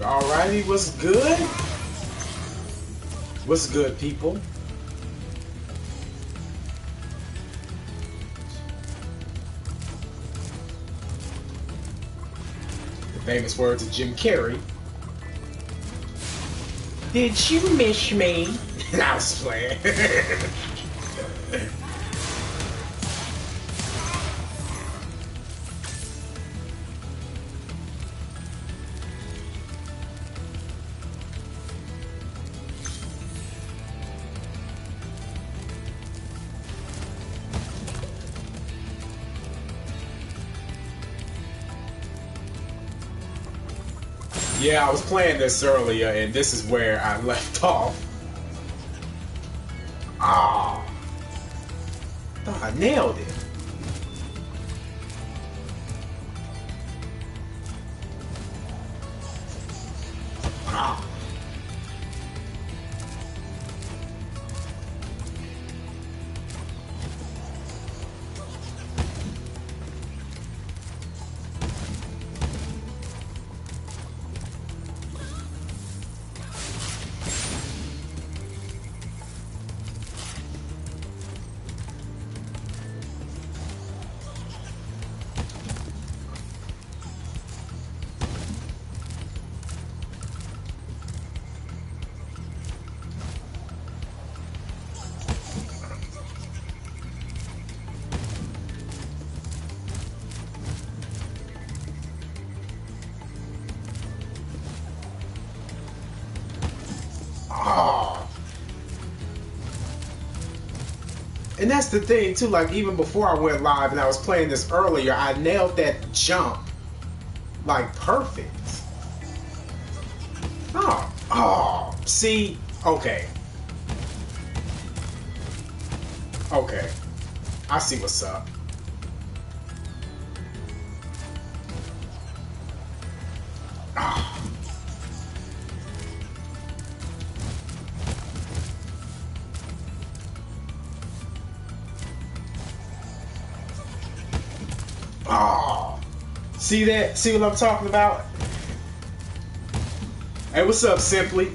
Alrighty, what's good? What's good, people? The famous words of Jim Carrey. Did you miss me? I was playing. Yeah, I was playing this earlier, and this is where I left off. Ah, thought I nailed it. Ah. And that's the thing too, like even before I went live and I was playing this earlier, I nailed that jump like perfect. See, okay. Okay. I see what's up. See that? See what I'm talking about? Hey, what's up, Simply?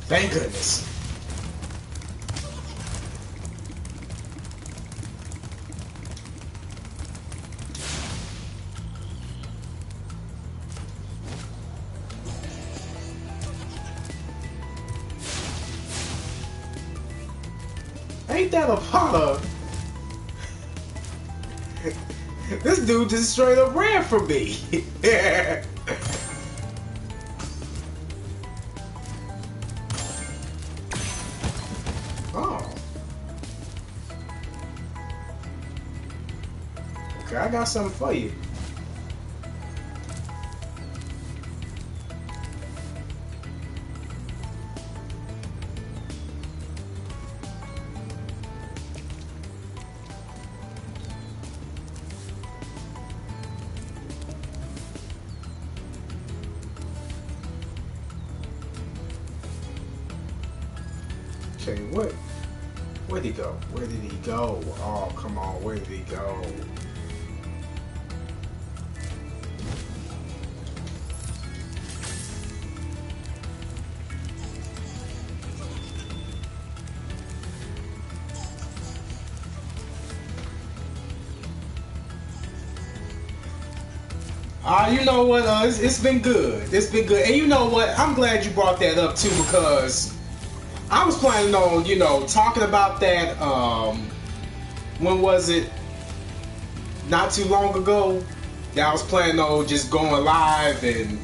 Thank goodness. Ain't that a pot of... This dude just straight up ran from me. Oh. Okay, I got something for you. Okay, where'd he go? Where did he go? Oh, come on, where did he go? You know what? It's been good. It's been good. And you know what? I'm glad you brought that up too, because I was planning on, you know, talking about that, when was it? Not too long ago. That I was planning on just going live and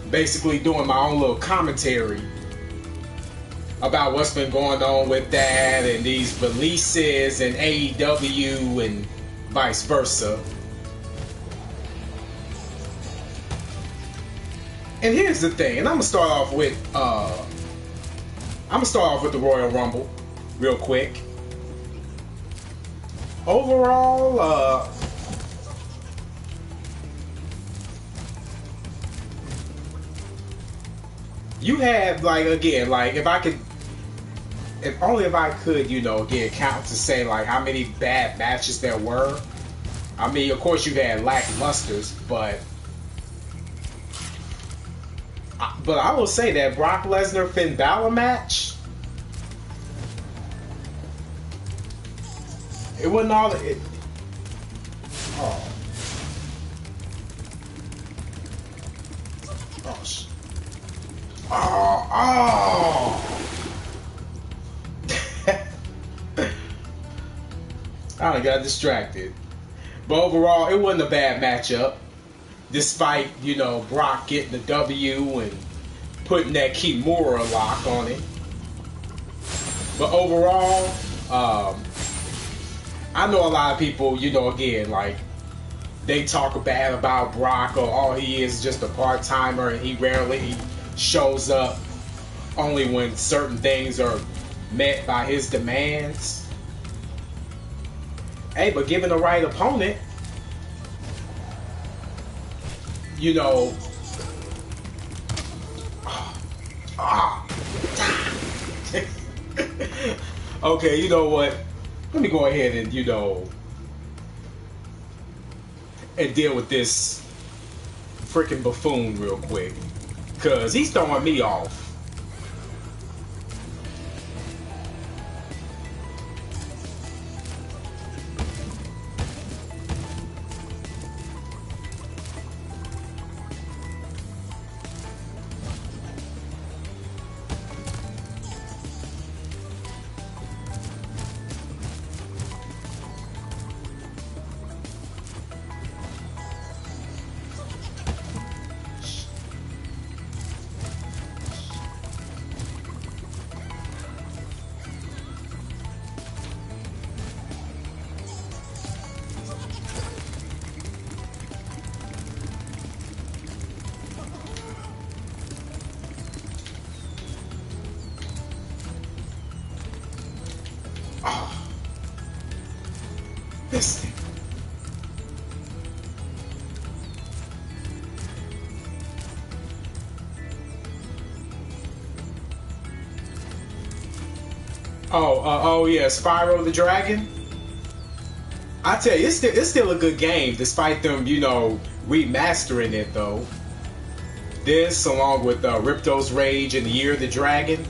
basically doing my own little commentary about what's been going on with that and these releases and AEW and vice versa. And here's the thing, and I'm gonna start off with the Royal Rumble real quick. Overall, you had, like, again, like, if if only if I could, you know, get a count to say like how many bad matches there were. I mean, of course you had lacklusters, but I will say that Brock Lesnar Finn Balor match, it wasn't all it. Oh, oh, oh. I got distracted. But overall, it wasn't a bad matchup. Despite, you know, Brock getting the W and putting that Kimura lock on it. But overall, I know a lot of people, you know, again, like, they talk bad about Brock, or all he is just a part-timer and he rarely shows up only when certain things are met by his demands. Hey, but given the right opponent, you know, okay, you know what? Let me go ahead and, you know, and deal with this freaking buffoon real quick, because he's throwing me off. This thing. Oh yeah, Spyro the Dragon. I tell you, it's still a good game, despite them, you know, remastering it though. This, along with Ripto's Rage and the Year of the Dragon.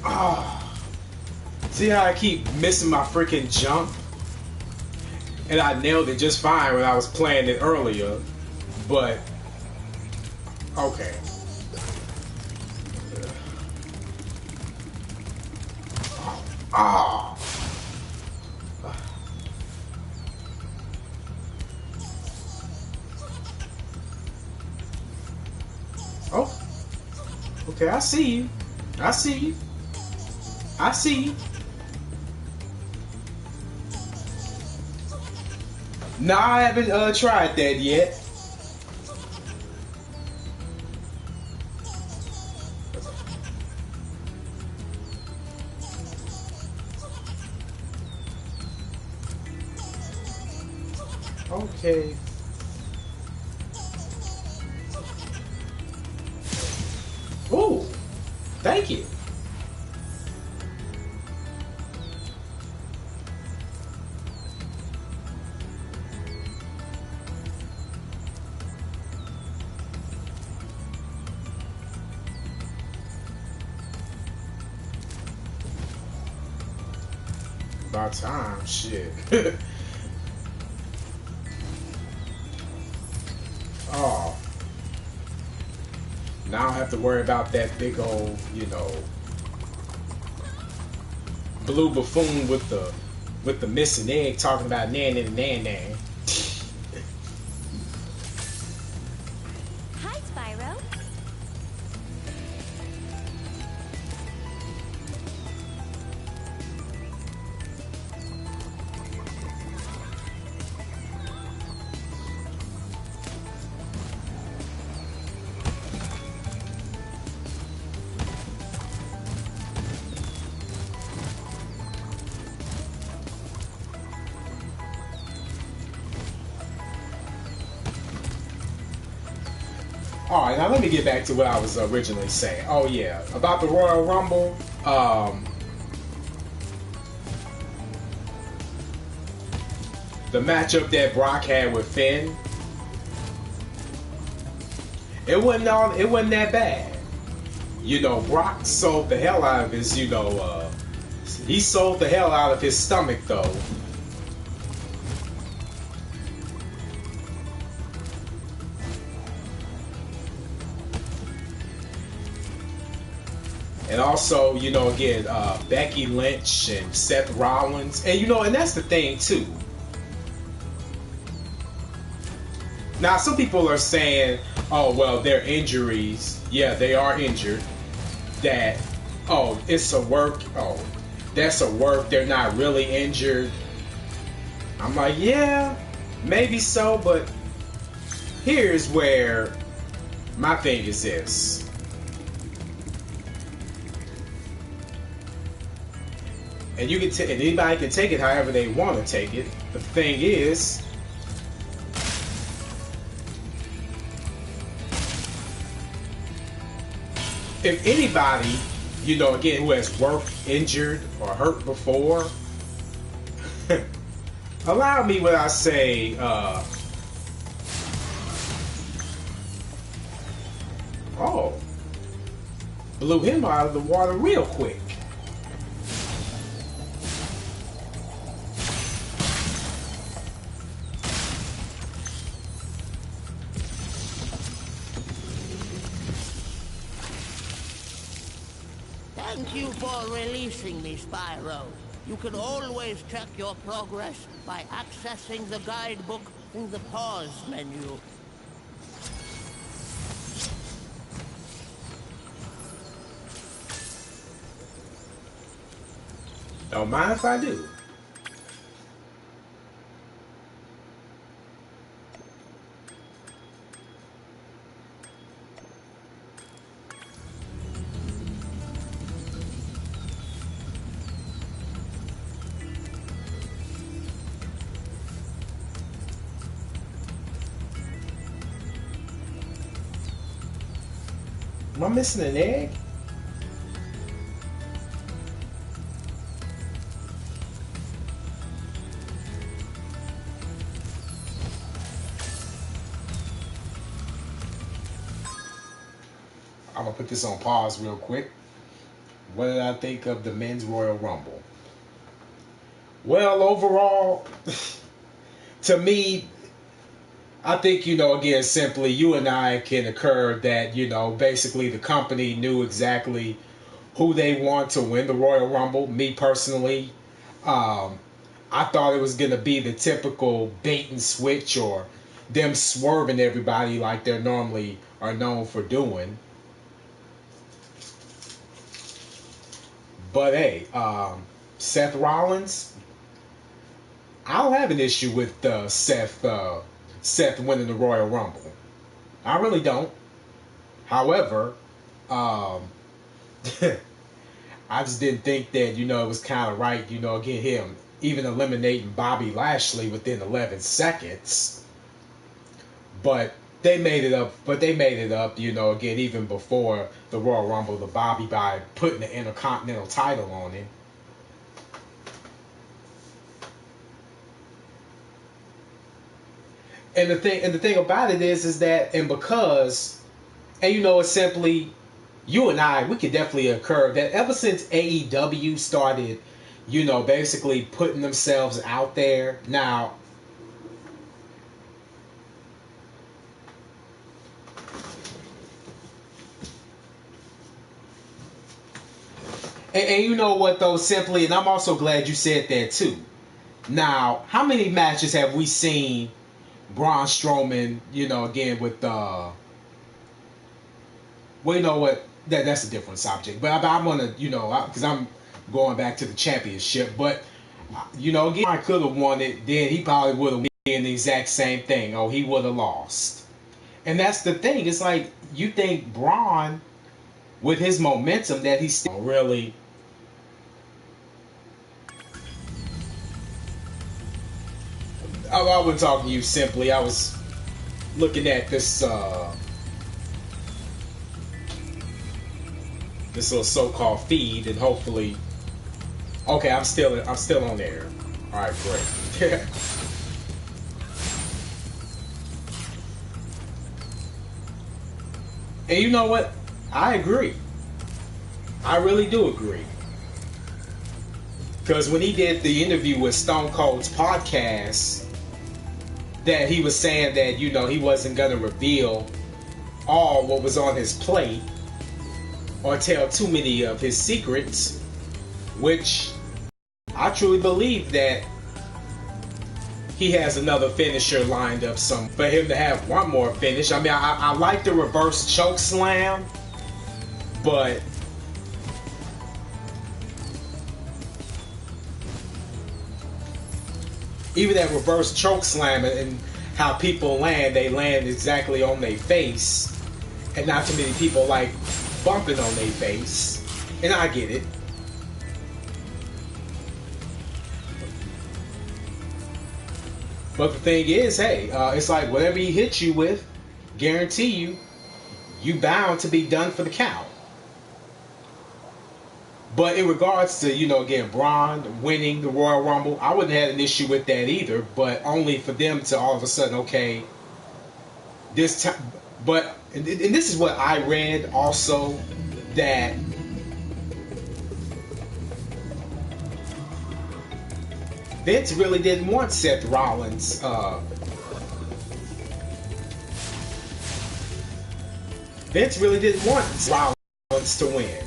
Oh, see how I keep missing my freaking jump? And I nailed it just fine when I was playing it earlier. But, okay. Oh. Oh. Okay, I see you. I see you. I see you. No, I haven't tried that yet. Okay. Ooh, thank you. About time, shit. Oh. Now I don't have to worry about that big old, you know, blue buffoon with the missing egg talking about nan and nan nan. Alright, now let me get back to what I was originally saying. Oh yeah, about the Royal Rumble. The matchup that Brock had with Finn, it wasn't that bad. You know, Brock sold the hell out of his, he sold the hell out of his stomach though. And also, again, Becky Lynch and Seth Rollins. And, and that's the thing, too. Now, some people are saying, oh, well, they're injuries. Yeah, they are injured. That, oh, it's a work. Oh, that's a work. They're not really injured. I'm like, yeah, maybe so. But here's where my thing is this. And you can and anybody can take it however they want to take it. The thing is, if anybody, again, who has worked injured or hurt before, allow me when I say, oh, blew him out of the water real quick. Thank you for releasing me, Spyro. You can always check your progress by accessing the guidebook in the pause menu. Don't mind if I do. Am I missing an egg? I'm gonna put this on pause real quick. What did I think of the men's Royal Rumble? Well, overall, to me, I think, again, simply you and I can occur that, basically the company knew exactly who they want to win the Royal Rumble. Me personally, I thought it was going to be the typical bait and switch or them swerving everybody like they're normally are known for doing. But hey, Seth Rollins, I don't have an issue with Seth winning the Royal Rumble. I really don't. However, I just didn't think that, it was kind of right, again, him even eliminating Bobby Lashley within 11 seconds. But they made it up, again, even before the Royal Rumble, the Bobby, by putting the Intercontinental title on him. And the thing about it is that, and because, and it's simply, you and I, we could definitely occur that ever since AEW started, basically putting themselves out there. Now, and you know what though, simply, and I'm also glad you said that too. Now, how many matches have we seen Braun Strowman, again with well, you know what? That's a different subject. But I'm gonna, because I'm going back to the championship. But again, I could have won it. Then he probably would have been the exact same thing. Oh, he would have lost. And that's the thing. It's like you think Braun, with his momentum, that he's still really. I wasn't talking to you simply. I was looking at this this little so-called feed, and hopefully, okay, I'm still on there. All right, great. And you know what? I agree. I really do agree. Because when he did the interview with Stone Cold's podcast, that he was saying that, you know, he wasn't going to reveal all what was on his plate or tell too many of his secrets, which I truly believe that he has another finisher lined up for him to have one more finish. I mean, I like the reverse choke slam, but even that reverse choke slam and how people land, they land exactly on their face, and not too many people like bumping on their face, and I get it. But the thing is, hey, it's like whatever he hits you with, guarantee you bound to be done for the count. But in regards to, you know, again, Braun winning the Royal Rumble, I wouldn't have had an issue with that either, but only for them to all of a sudden, okay, this time. But, and this is what I read also, that Vince really didn't want Seth Rollins Vince really didn't want Rollins to win.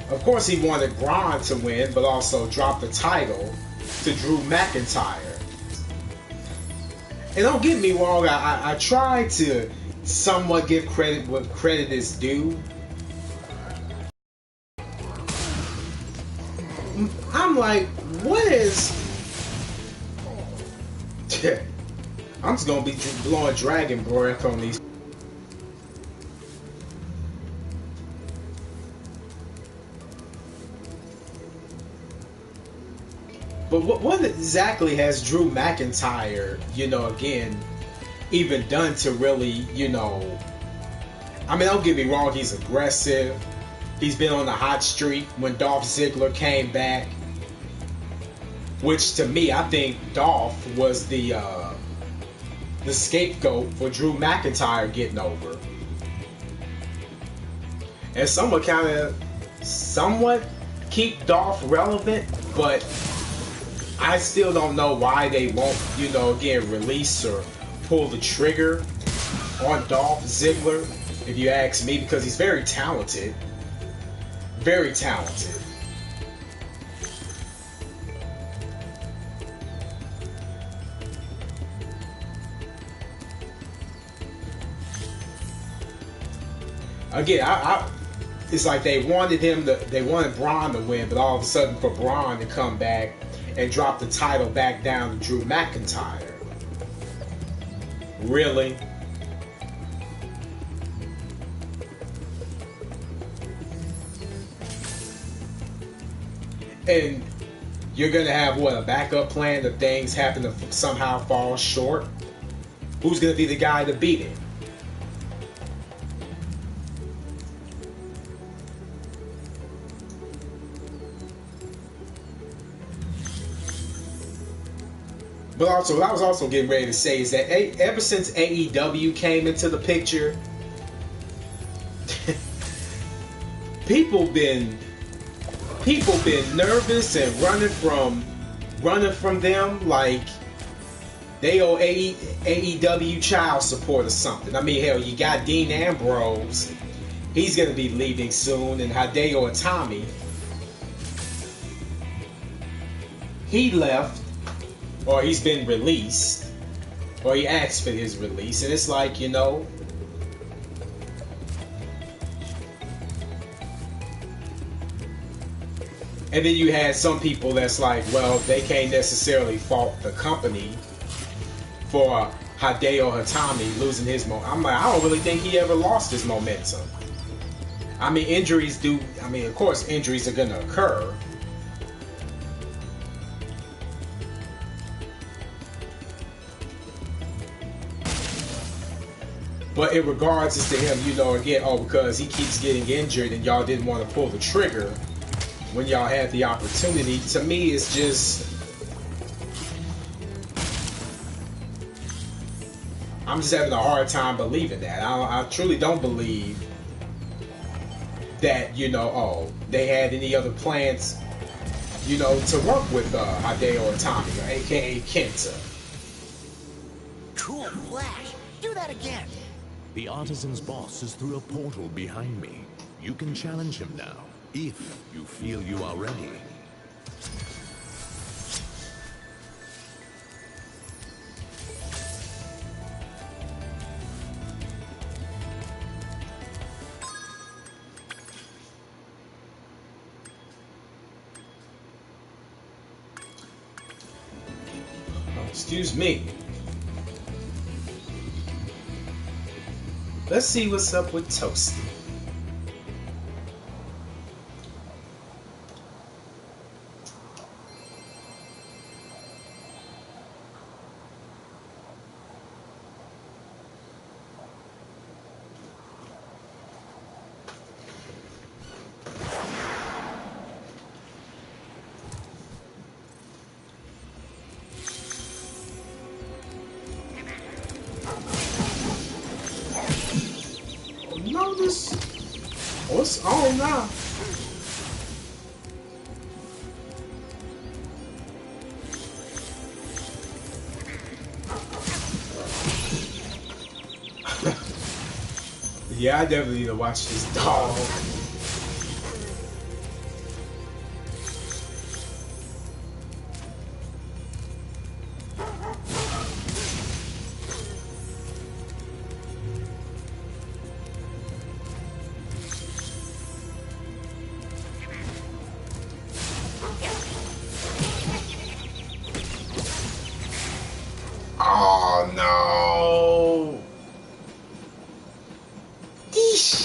Of course, he wanted Braun to win, but also drop the title to Drew McIntyre. And don't get me wrong, I try to somewhat give credit what credit is due. I'm like, what is... I'm just gonna be blowing dragon breath on these. But what exactly has Drew McIntyre, you know, again, even done to really, you know... I mean, don't get me wrong, he's aggressive. He's been on a hot streak when Dolph Ziggler came back. Which, to me, I think Dolph was the scapegoat for Drew McIntyre getting over. And somewhat keep Dolph relevant, but I still don't know why they won't, you know, again, release or pull the trigger on Dolph Ziggler, if you ask me, because he's very talented. Very talented. Again, it's like they wanted Braun to win, but all of a sudden for Braun to come back and drop the title back down to Drew McIntyre. Really? And you're going to have, what, a backup plan if things happen to somehow fall short? Who's going to be the guy to beat him? But also, what I was also getting ready to say is that ever since AEW came into the picture, people been nervous and running from them like they owe AEW child support or something. I mean, hell, you got Dean Ambrose, he's gonna be leaving soon, and Hideo Itami, he left. Or he's been released, or he asked for his release, and it's like, you know, and then you had some people that's like, well, they can't necessarily fault the company for Hideo Itami losing his momentum. I'm like, I don't really think he ever lost his momentum. I mean, injuries do, I mean, of course, injuries are going to occur. But in regards as to him, you know, again, oh, because he keeps getting injured and y'all didn't want to pull the trigger when y'all had the opportunity. To me, it's just, I'm just having a hard time believing that. I truly don't believe that, you know, oh, they had any other plans, you know, to work with Hideo Itami, or aka Kenta. Cool flash. Do that again. The artisan's boss is through a portal behind me. You can challenge him now, if you feel you are ready. Excuse me. Let's see what's up with Toasty. What's on now? Yeah, I definitely need to watch this dog. Oh no! Eesh.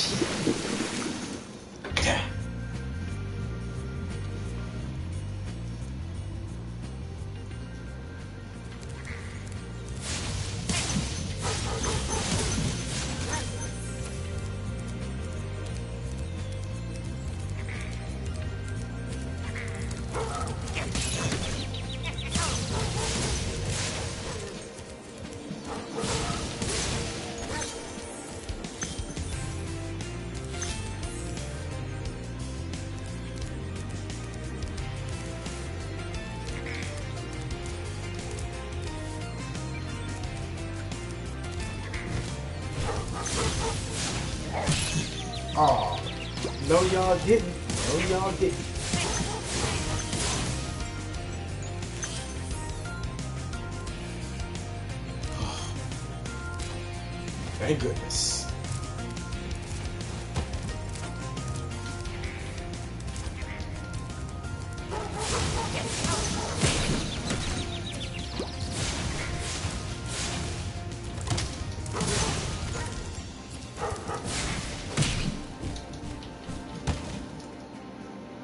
Oh, no y'all didn't. No y'all didn't. Thank goodness.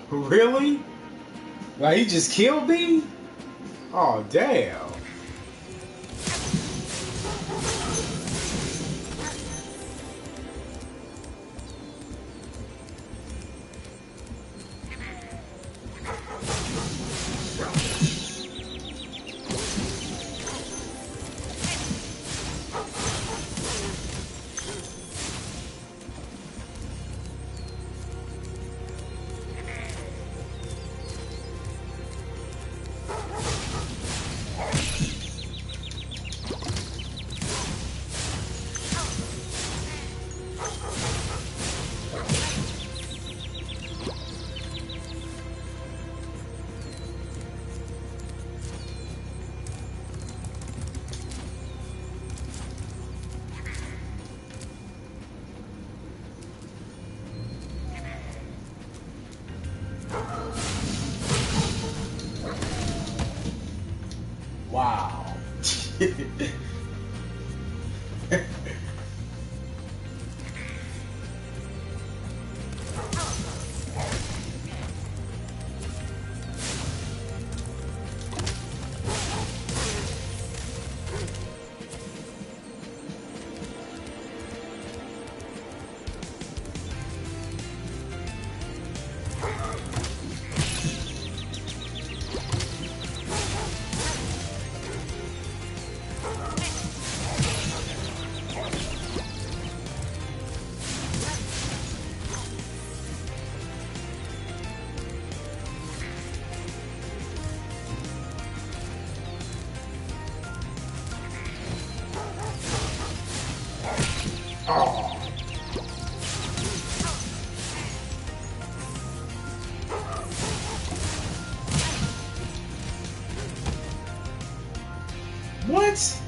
Really? Like, he just killed me? Oh, damn. Wow. What?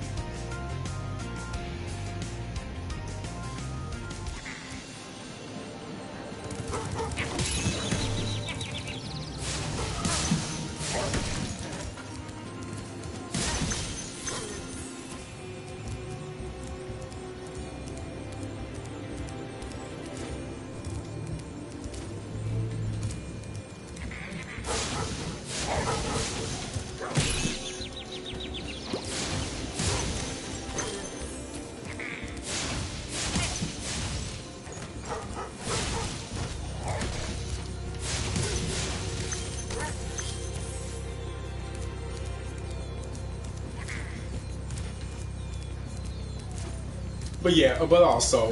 But yeah, but also,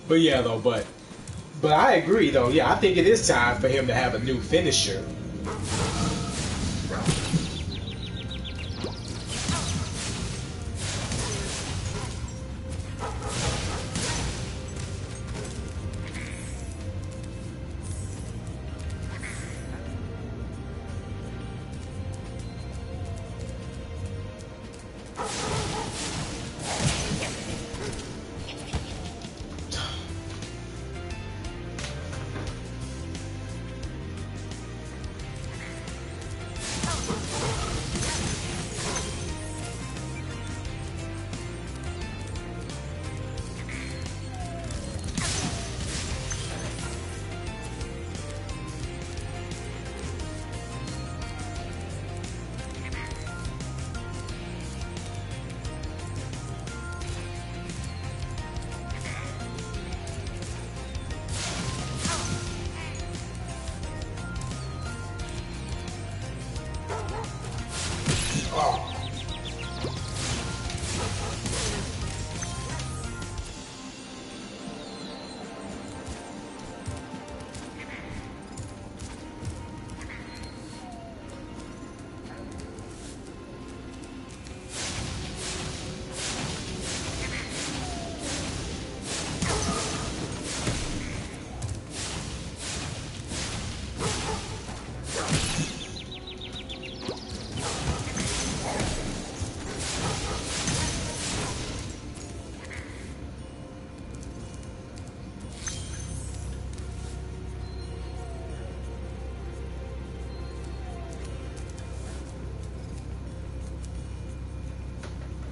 yeah, though, but I agree though. Yeah, I think it is time for him to have a new finisher.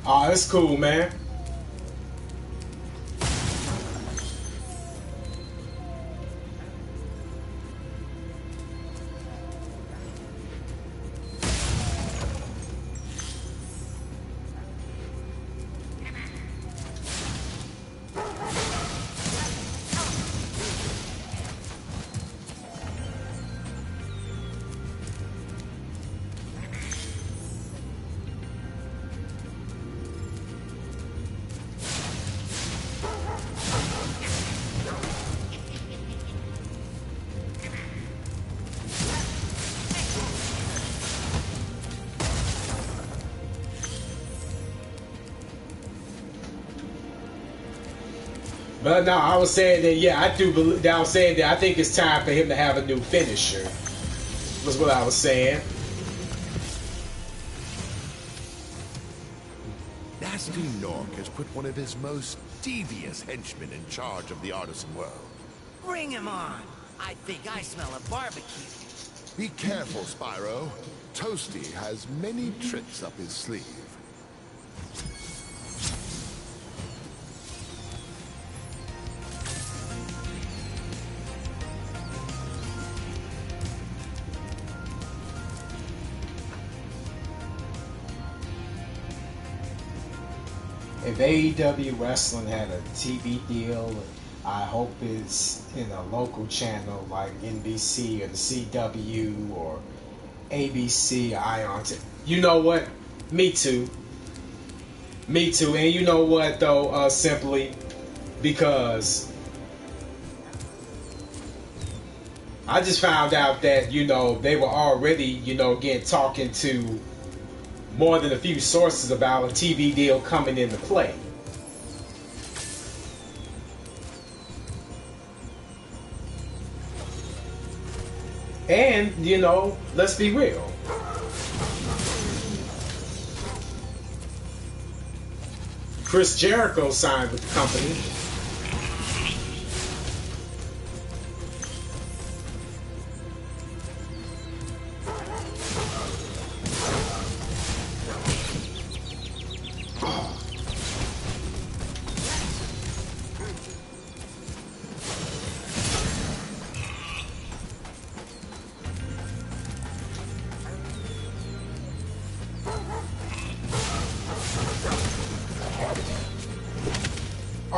Oh, that's cool, man. But no, I was saying that, yeah, I do believe that. I was saying that I think it's time for him to have a new finisher, was what I was saying. Nasty Nork has put one of his most devious henchmen in charge of the artisan world. Bring him on. I think I smell a barbecue. Be careful, Spyro. Toasty has many tricks up his sleeve. If AEW Wrestling had a TV deal, I hope it's in a local channel like NBC or the CW or ABC or Ion. You know what? Me too. Me too. And you know what though? Simply because I just found out that, you know, they were already, you know, again, talking to more than a few sources about a TV deal coming into play. And, you know, let's be real. Chris Jericho signed with the company.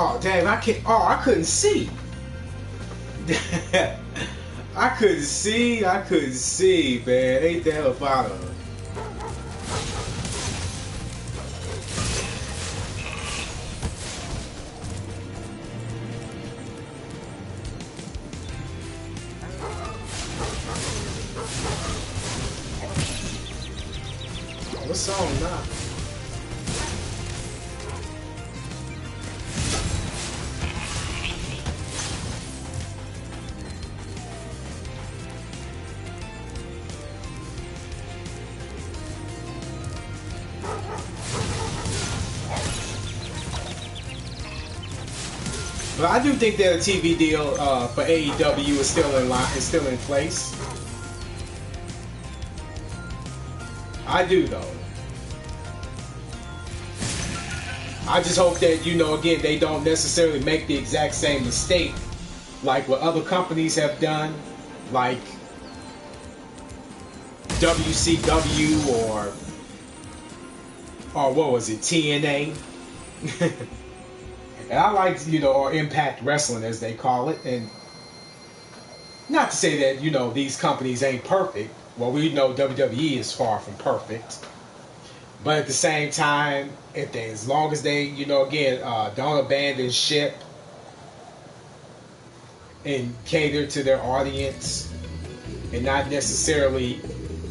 Oh damn! I can't. Oh, I couldn't see. I couldn't see. I couldn't see, man. Ain't that a bother? What song now? But I do think that a TV deal for AEW is still in line, is still in place. I do though. I just hope that, you know, again, they don't necessarily make the exact same mistake like what other companies have done, like WCW or what was it, TNA. And I like, you know, or Impact Wrestling as they call it. And not to say that, you know, these companies ain't perfect. Well, we know WWE is far from perfect. But at the same time, if they, as long as they, you know, again, don't abandon ship and cater to their audience and not necessarily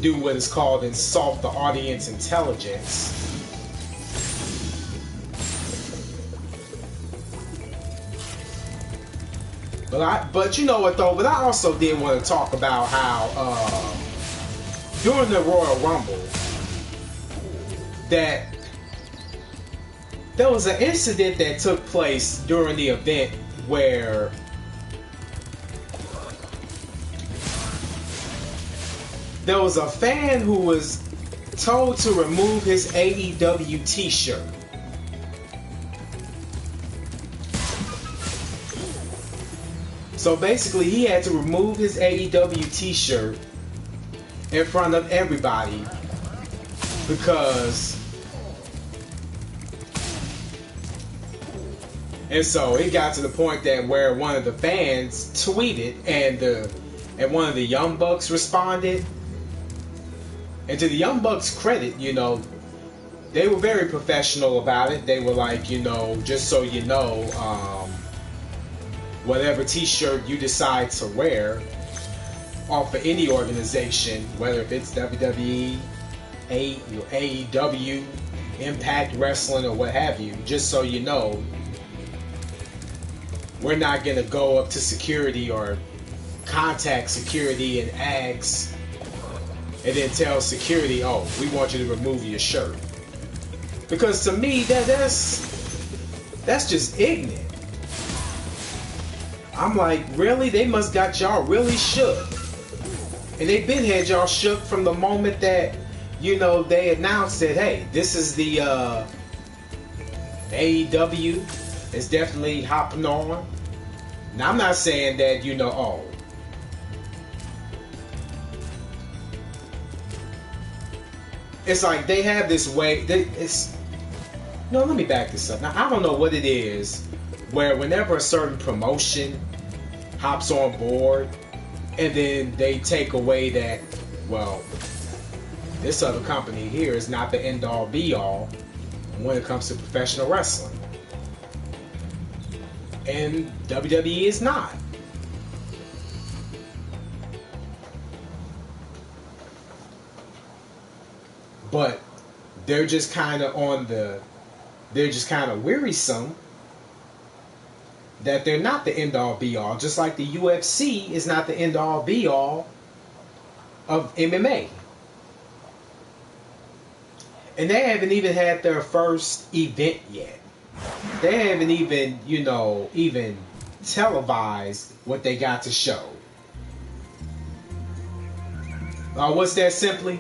do what is called insult the audience intelligence. But you know what though? But I also did want to talk about how during the Royal Rumble that there was an incident that took place during the event where there was a fan who was told to remove his AEW t-shirt. So basically, he had to remove his AEW t-shirt in front of everybody because... And so it got to the point that where one of the fans tweeted and one of the Young Bucks responded. And to the Young Bucks' credit, you know, they were very professional about it. They were like, you know, just so you know, whatever t-shirt you decide to wear off of any organization, whether if it's WWE, AEW, Impact Wrestling, or what have you, just so you know, we're not going to go up to security or contact security and ask and then tell security, oh, we want you to remove your shirt. Because to me, that's just ignorant. I'm like, really? They must got y'all really shook. And they've been had y'all shook from the moment that, you know, they announced that, hey, this is the AEW. It's definitely hopping on. Now, I'm not saying that, you know, oh, it's like they have this way. No, let me back this up. Now, I don't know what it is where whenever a certain promotion hops on board and then they take away that, well, this other company here is not the end-all be-all when it comes to professional wrestling. And WWE is not. but they're just kind of wearisome that they're not the end all be all, just like the UFC is not the end all be all of MMA. And they haven't even had their first event yet. They haven't even, even televised what they got to show. What's that simply?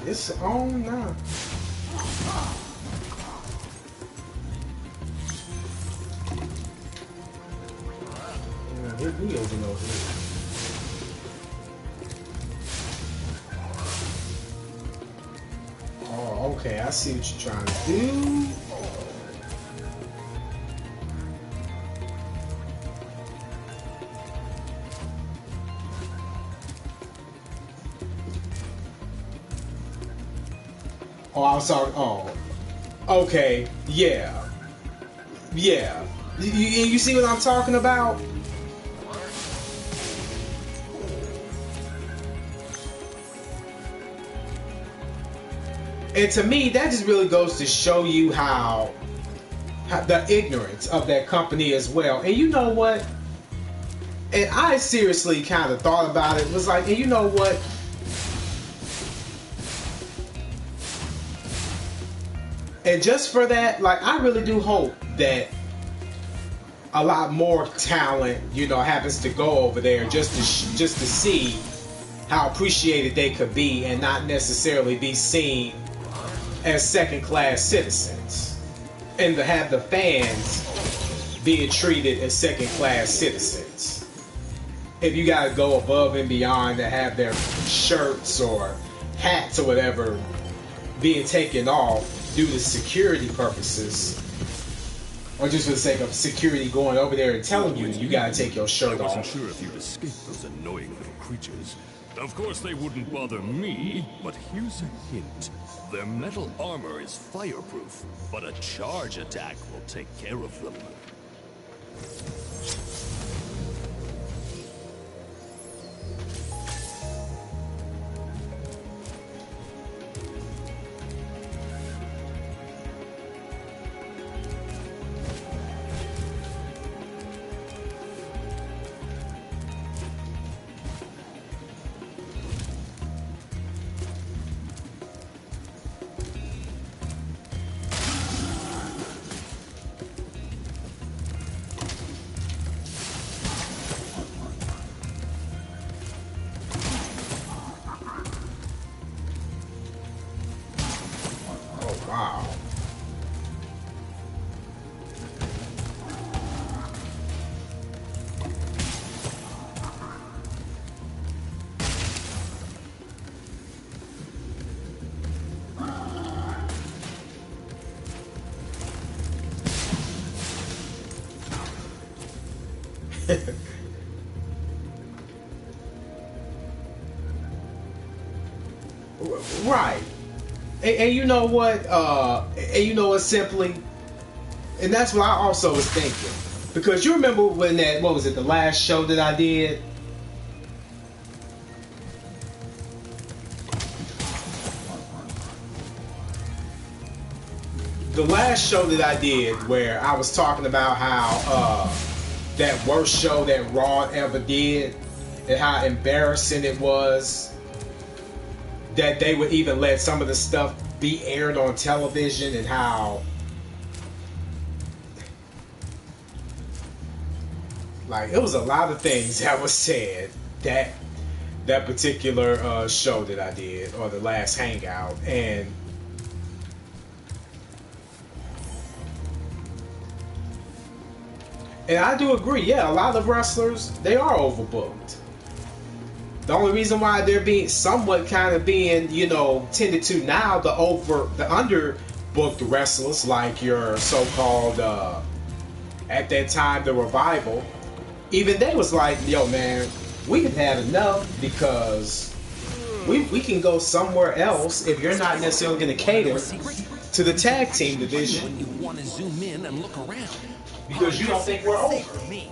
It's on now. Hit me over here. Oh, okay. I see what you're trying to do. Oh, I'm sorry. Oh, okay. Yeah. Yeah. You see what I'm talking about? And to me, that just really goes to show you how the ignorance of that company as well. And you know what? And I seriously kind of thought about it. It was like, and you know what? And just for that, like, I really do hope that a lot more talent, happens to go over there just to see how appreciated they could be and not necessarily be seen as second-class citizens, and to have the fans being treated as second-class citizens. If you gotta go above and beyond to have their shirts or hats or whatever being taken off due to security purposes, or just for the sake of security going over there and telling you gotta take your shirt off. I wasn't sure if you'd escape those annoying little creatures. Of course they wouldn't bother me, but here's a hint. Their metal armor is fireproof, but a charge attack will take care of them. Wow. Right. And you know what? Simply, and that's what I also was thinking. Because you remember when what was it, the last show that I did? The last show that I did where I was talking about how that worst show that Raw ever did and how embarrassing it was that they would even let some of the stuff be aired on television, and how like it was a lot of things that was said that particular show that I did, or the last hangout. And I do agree, yeah, a lot of wrestlers, they are overbooked. The only reason why they're being somewhat kind of being, tended to now, the underbooked wrestlers, like your so-called, at that time, the Revival, even they was like, yo, man, we have had enough, because we can go somewhere else if you're not necessarily going to cater to the tag team division. You want to zoom in and look around. Because you don't think we're over. For me.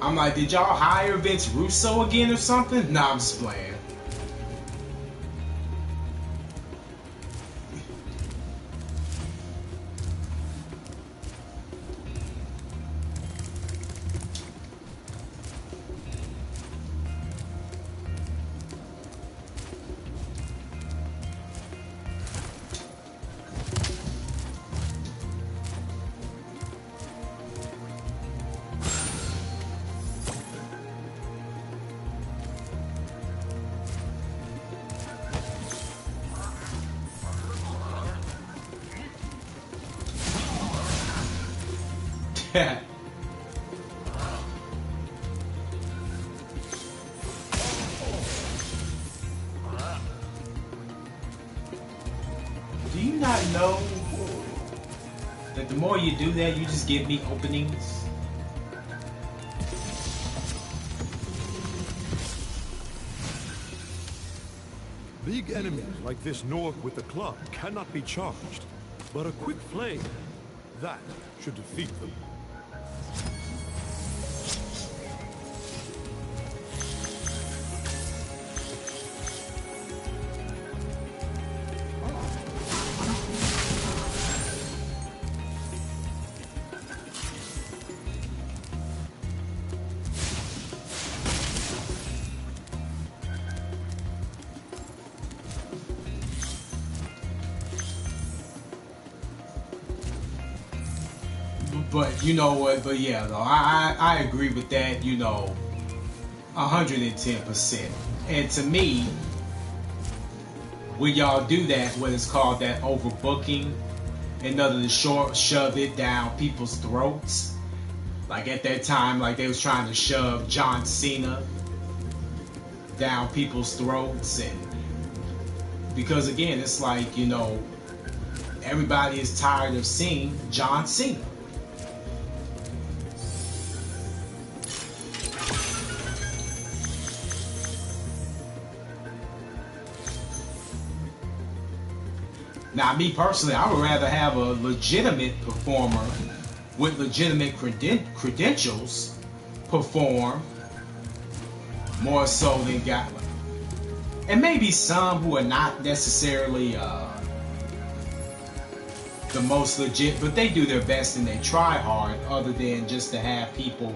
I'm like, did y'all hire Vince Russo again or something? Nah, I'm just playing. Do you not know that the more you do that, you just give me openings? Big enemies like this Nork with the club cannot be charged, but a quick flame, that should defeat them. But you know what? But yeah, though I agree with that. 110%. And to me, when y'all do that, what is called that overbooking, and other than shove it down people's throats. Like at that time, like they was trying to shove John Cena down people's throats, and because again, it's like everybody is tired of seeing John Cena. Now, me personally, I would rather have a legitimate performer with legitimate credentials perform more so than and maybe some who are not necessarily the most legit, but they do their best and they try hard, other than just to have people,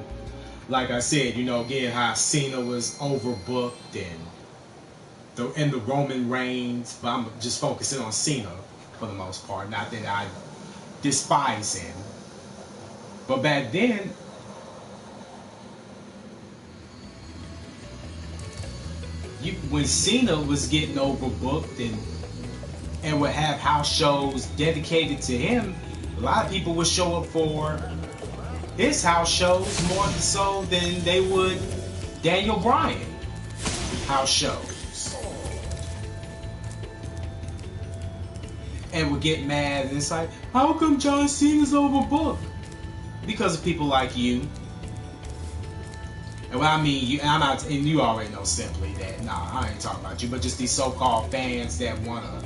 like I said, again, how Cena was overbooked and the Roman Reigns, but I'm just focusing on Cena for the most part. Not that I despise him, but back then, when Cena was getting overbooked and would have house shows dedicated to him, a lot of people would show up for his house shows more so than they would Daniel Bryan house shows. And would get mad, and it's like, how come John Cena's overbooked? Because of people like you. And what I mean, and you already know simply that, nah, I ain't talking about you, but just these so-called fans that want to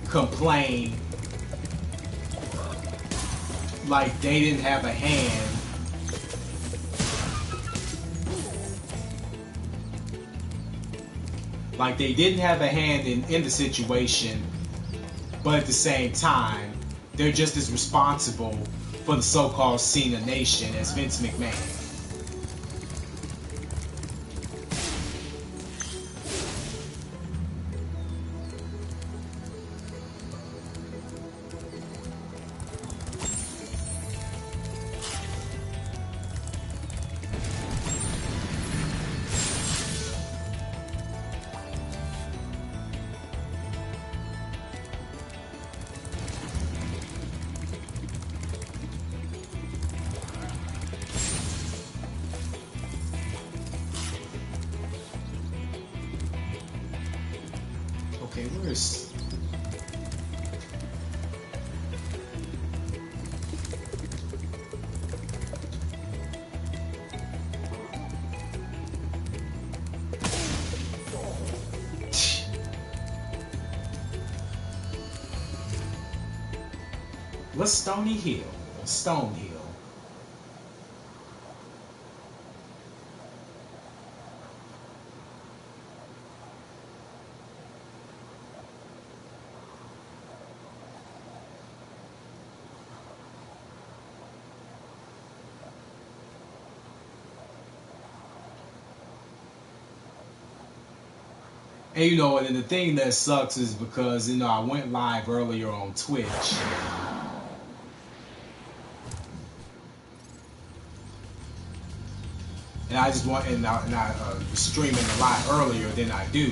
complain like they didn't have a hand in the situation, but at the same time, they're just as responsible for the so-called Cena Nation as Vince McMahon. What's Stony Hill? Stone Hill. And you know, and the thing that sucks is because, you know, I went live earlier on Twitch. And I just want, and I was streaming a lot earlier than I do.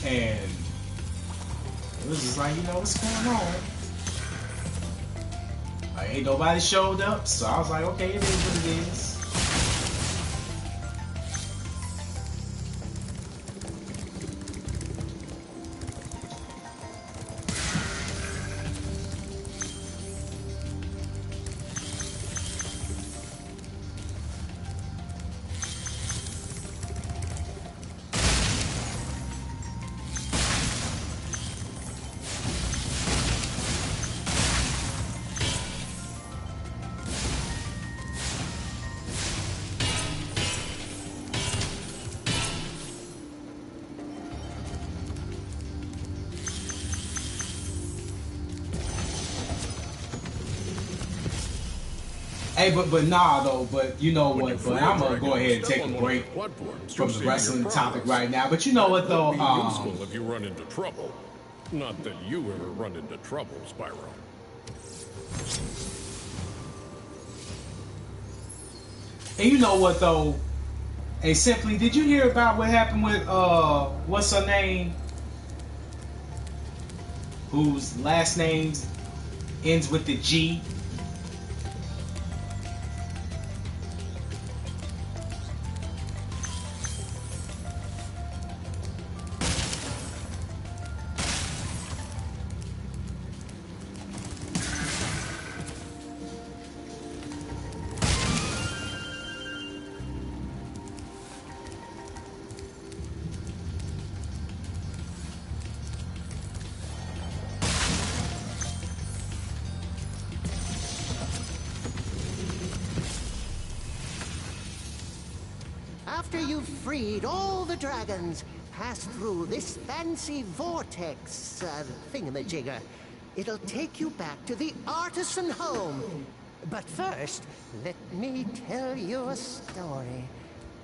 And it was just like, you know, what's going on? Like, ain't nobody showed up, so I was like, okay, it is what it is. Hey, but nah though, but you know what, but I'm gonna go ahead and take a break from the wrestling topic right now. But you know what though, useful if you run into trouble. Not that you ever run into trouble, Spyro. And you know what though, hey Simply, did you hear about what happened with what's her name? Whose last name ends with the G? After you've freed all the dragons, pass through this fancy vortex thingamajigger. It'll take you back to the artisan home. But first, let me tell you a story.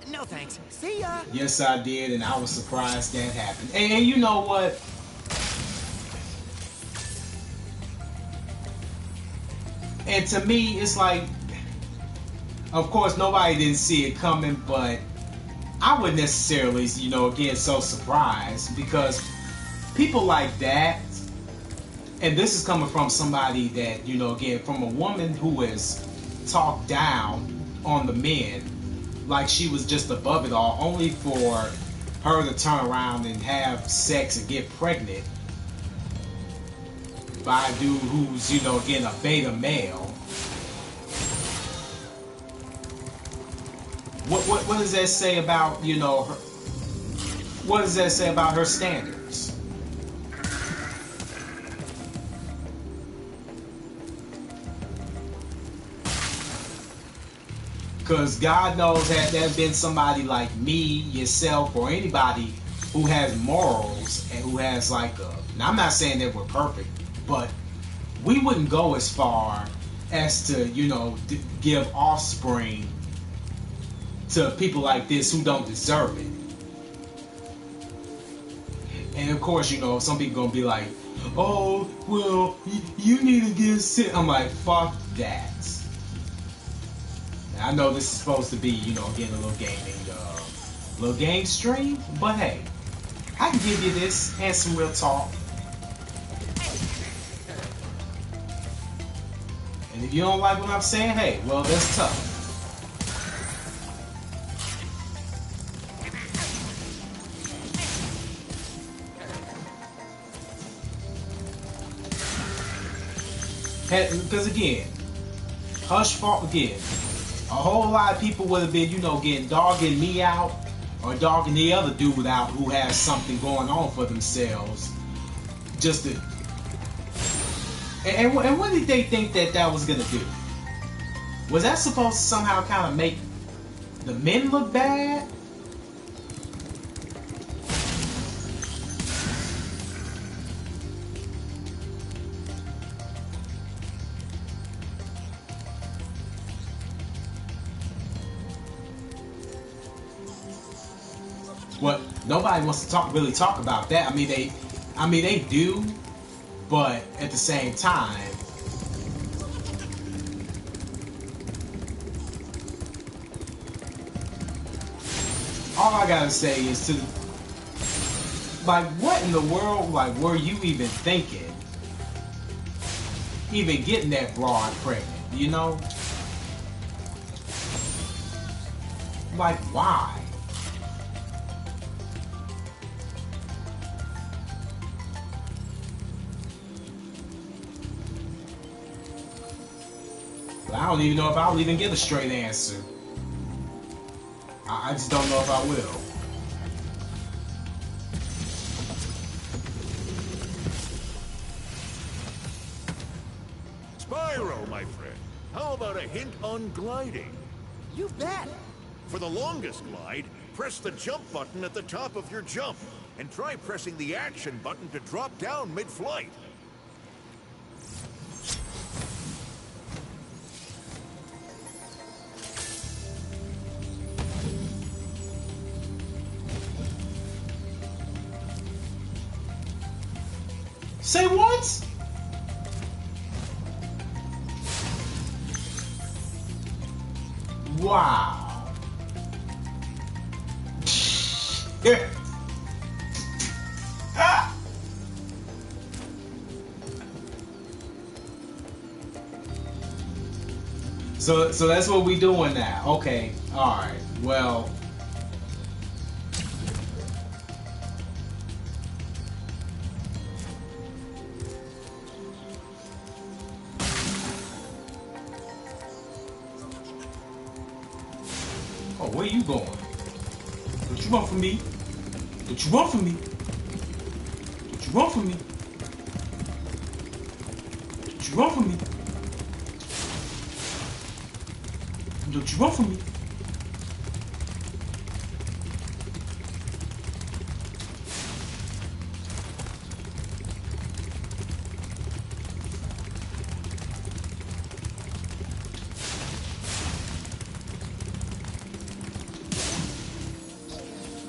No thanks. See ya. Yes, I did, and I was surprised that happened. And you know what? And to me, it's like, of course, nobody didn't see it coming, but I wouldn't necessarily, you know, get so surprised because people like that, and this is coming from somebody that, you know, again, from a woman who is talked down on the men like she was just above it all, only for her to turn around and have sex and get pregnant by a dude who's, you know, again, a beta male. What does that say about, you know, her, what does that say about her standards? Because God knows that there's been somebody like me, yourself, or anybody who has morals and who has like a, now I'm not saying that we're perfect, but we wouldn't go as far as to, you know, give offspring to people like this who don't deserve it. And of course, you know, some people gonna be like, oh, well, you need to get sick. I'm like, fuck that. I know this is supposed to be, you know, again, a little game stream, but hey, I can give you this and some real talk. And if you don't like what I'm saying, hey, well, that's tough. Because again, Hush fought again. A whole lot of people would have been, you know, dogging me out or dogging the other dude out who has something going on for themselves, just to And what did they think that that was gonna do? Was that supposed to somehow kind of make the men look bad? Well, nobody wants to really talk about that. I mean they do, but at the same time, all I gotta say is to, like, what in the world, like, were you even thinking? Even getting that broad pregnant, you know? Like, why? I don't even know if I'll even get a straight answer. I just don't know if I will. Spyro, my friend, how about a hint on gliding? You bet. For the longest glide, press the jump button at the top of your jump, and try pressing the action button to drop down mid-flight. Say what? Wow. Ah! So that's what we doing now. Okay. All right. Well, oh, where you going? Don't you run from me? Don't you run from me? Don't you run from me? Don't you run from me? Don't you run from me?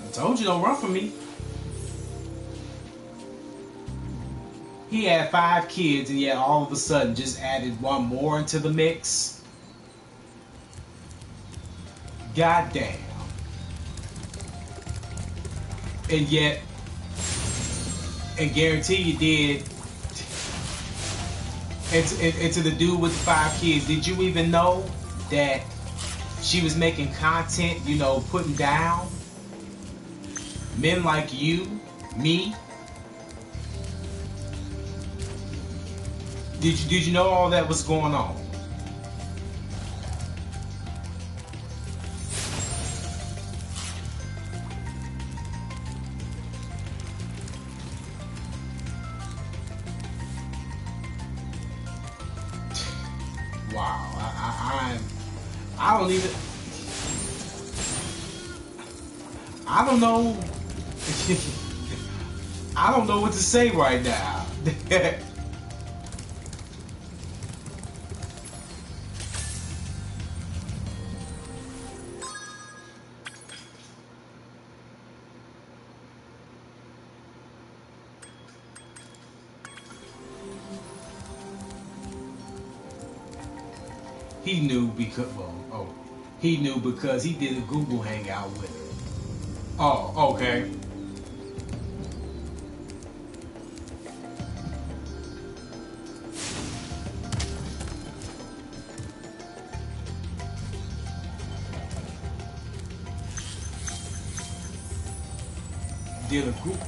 I told you don't run from me. He had 5 kids and yet all of a sudden just added one more into the mix. God damn. And yet, and guarantee you did. And to the dude with the 5 kids, did you even know that she was making content, you know, putting down men like you, me? Did you know all that was going on? Wow, I don't even, I don't know, I don't know what to say right now. He knew because, well, oh, he knew because he did a Google Hangout with her. Oh, okay. Did a group.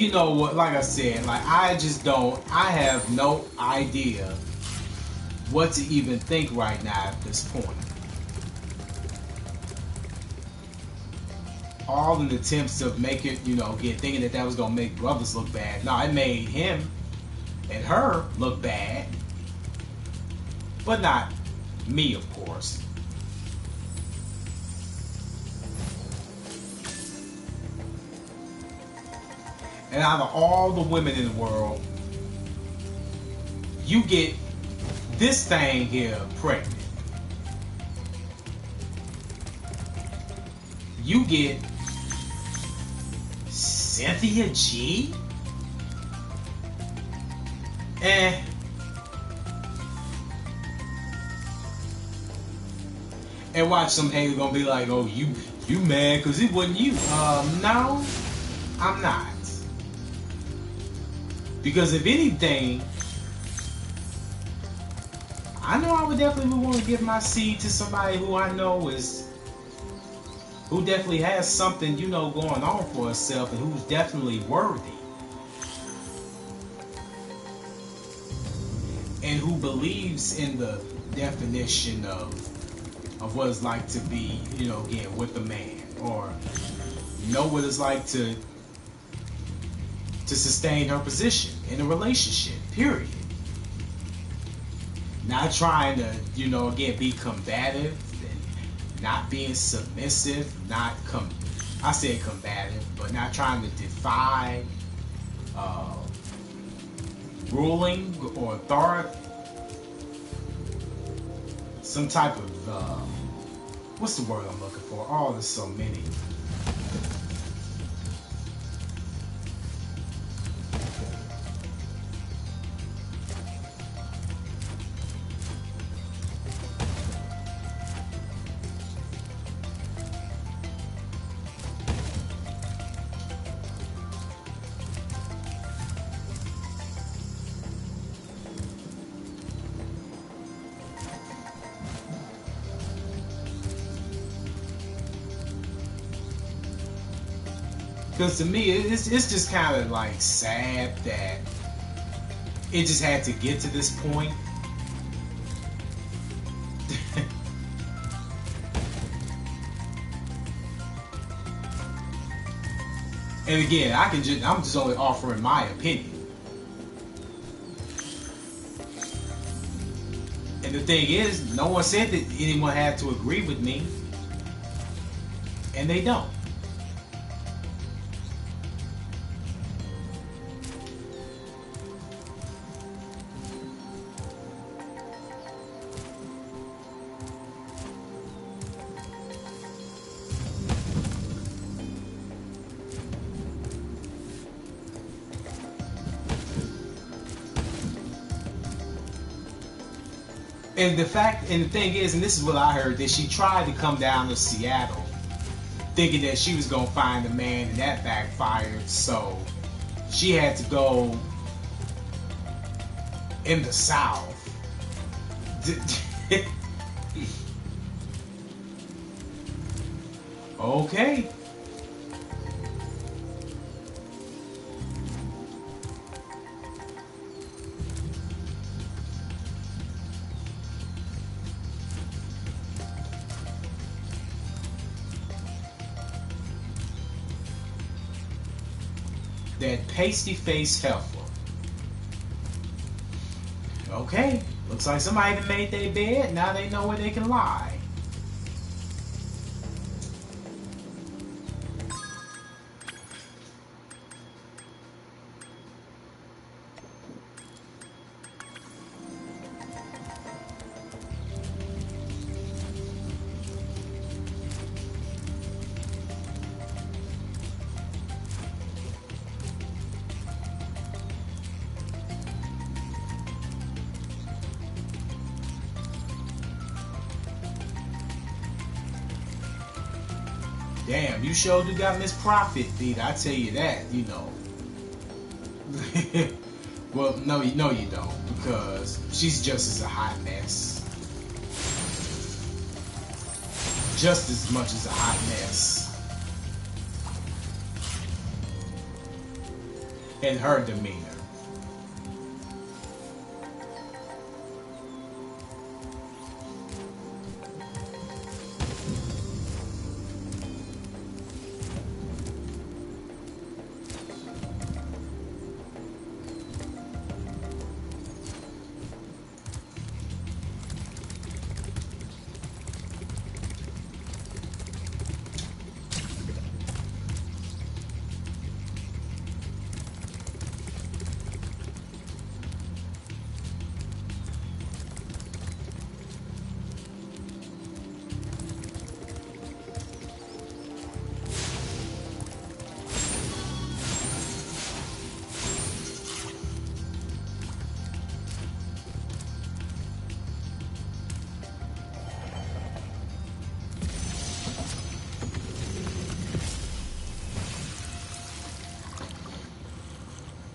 you know what, like I said, like I have no idea what to even think right now at this point. All in attempts to make it, you know, again, thinking that was gonna make brothers look bad. No, it made him and her look bad, but not me, of course. And out of all the women in the world, you get this thing here pregnant. You get Cynthia G? And watch some hater gonna be like, oh, you mad because it wasn't you. No, I'm not. Because if anything, I know I would definitely want to give my seed to somebody who I know who definitely has something, you know, going on for herself and who's definitely worthy. And who believes in the definition of what it's like to be, you know, again, with a man, or know what it's like to sustain her position in a relationship, period. Not trying to, you know, again, be combative and not being submissive, I said combative, but not trying to defy ruling or authority. Some type of what's the word I'm looking for? Oh, there's so many. Because to me, it's just kind of like sad that it just had to get to this point. And again, I'm just only offering my opinion. And the thing is, no one said that anyone had to agree with me, and they don't. And the thing is, and this is what I heard, that she tried to come down to Seattle thinking that she was gonna find a man, and that backfired, so she had to go in the South. Okay. That pasty-faced heifer. Okay, looks like somebody made their bed. Now they know where they can lie. Damn, you sure do got Miss Profit beat. I tell you that, you know. Well, no, you don't, because she's just as a hot mess. Just as much as a hot mess. in her demeanor.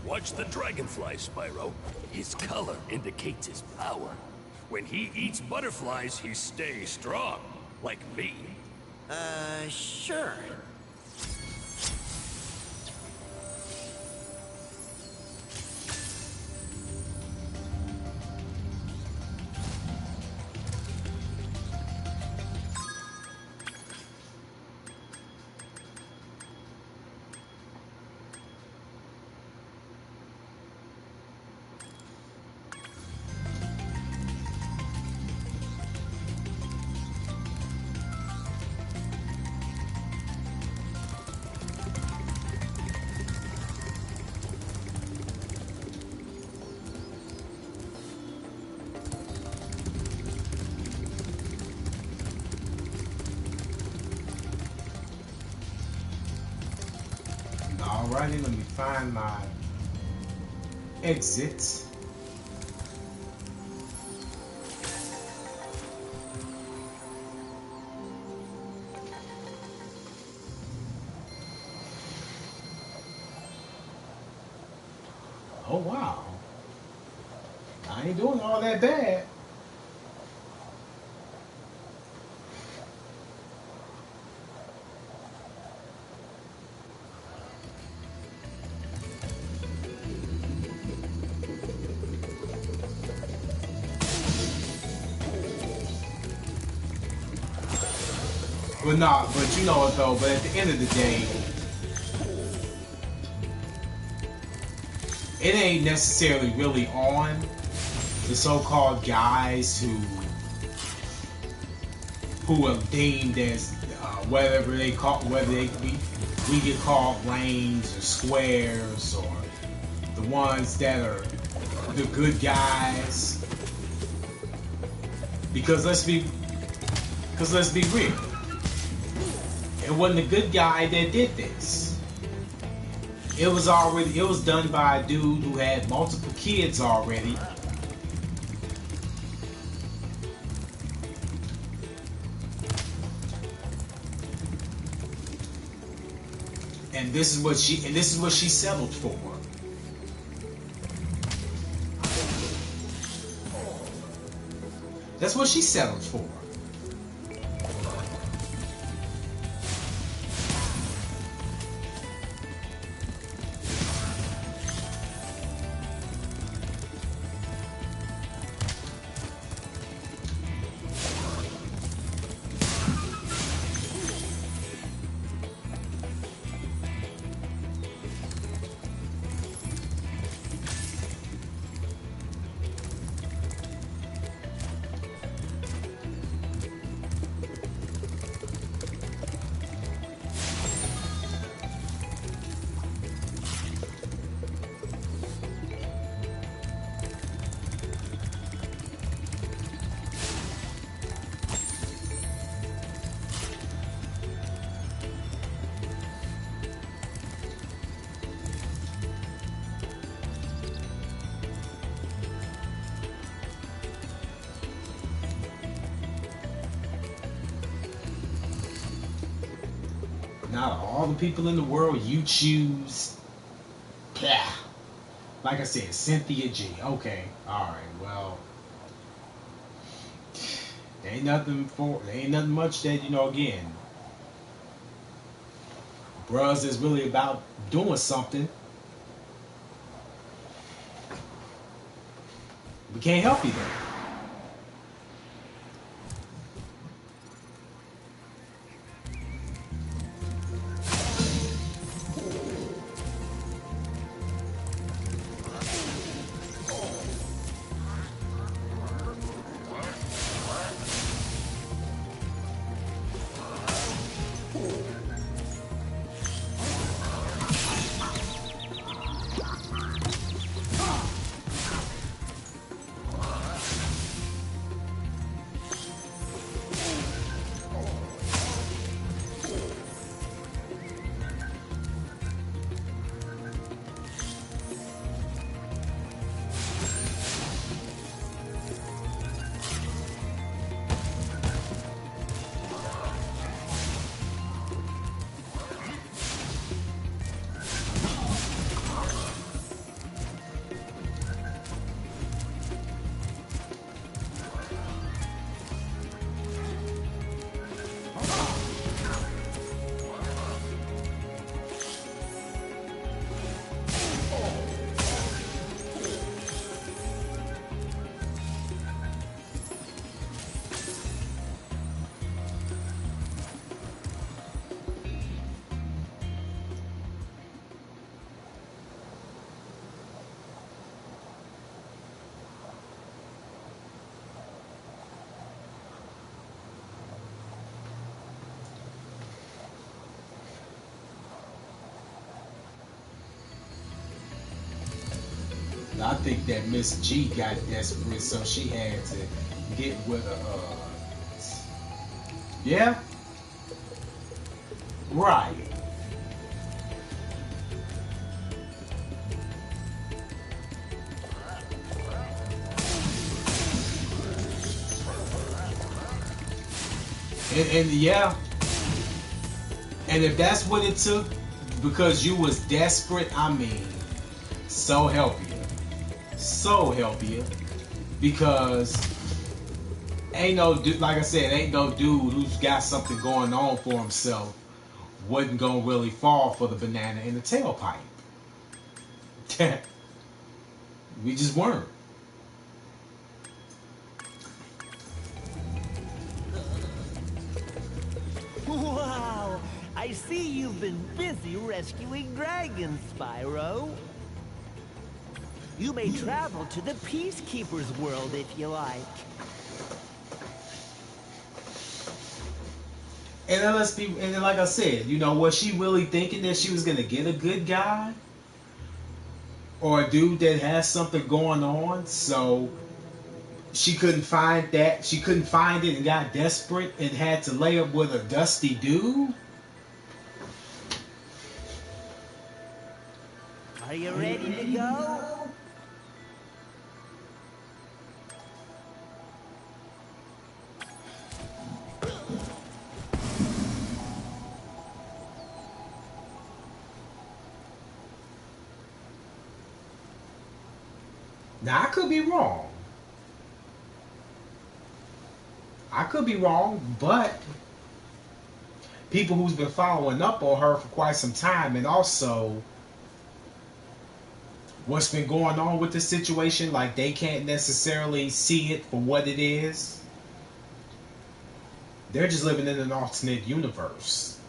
Watch the dragonfly, Spyro. His color indicates his power. When he eats butterflies, he stays strong. Like me. Sure. Alrighty, let me find my exit. Oh wow, I ain't doing all that bad. But nah, but you know what though, but at the end of the day, it ain't necessarily really on the so-called guys who are deemed as whether we get called lanes or squares or the ones that are the good guys. Because let's be real. It wasn't a good guy that did this. It was done by a dude who had multiple kids already. And this is what she settled for. That's what she settled for. Not all the people in the world you choose. Blah. Like I said, Cynthia G. Okay, alright, well. There ain't nothing much that, again. Bruhs is really about doing something. We can't help you there. I think that Miss G got desperate, so she had to get with her. Yeah, right. And yeah, and if that's what it took, because you was desperate, I mean, so help you. So help you, because ain't no dude, like I said, ain't no dude who's got something going on for himself wasn't gonna really fall for the banana in the tailpipe. We just weren't. Wow! I see you've been busy rescuing dragons, Spyro. You may travel to the Peacekeeper's world if you like. And then let's be, and then like I said, you know, was she really thinking that she was gonna get a good guy? Or a dude that has something going on, so she couldn't find that, she couldn't find it and got desperate and had to lay up with a dusty dude? Are you ready to go? Now, I could be wrong. I could be wrong, but people who's been following up on her for quite some time, and also what's been going on with the situation, like they can't necessarily see it for what it is. They're just living in an alternate universe.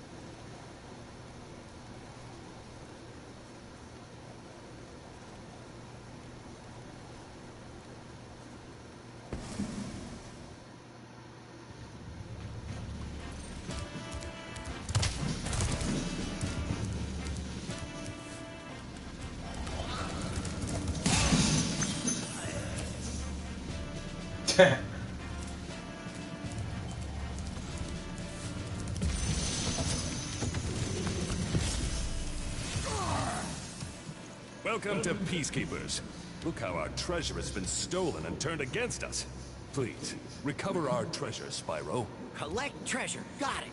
Welcome to Peacekeepers. Look how our treasure has been stolen and turned against us. Please, recover our treasure, Spyro. Collect treasure. Got it.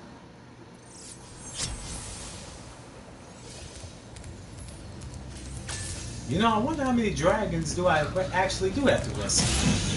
You know, I wonder how many dragons do I actually do have to rescue.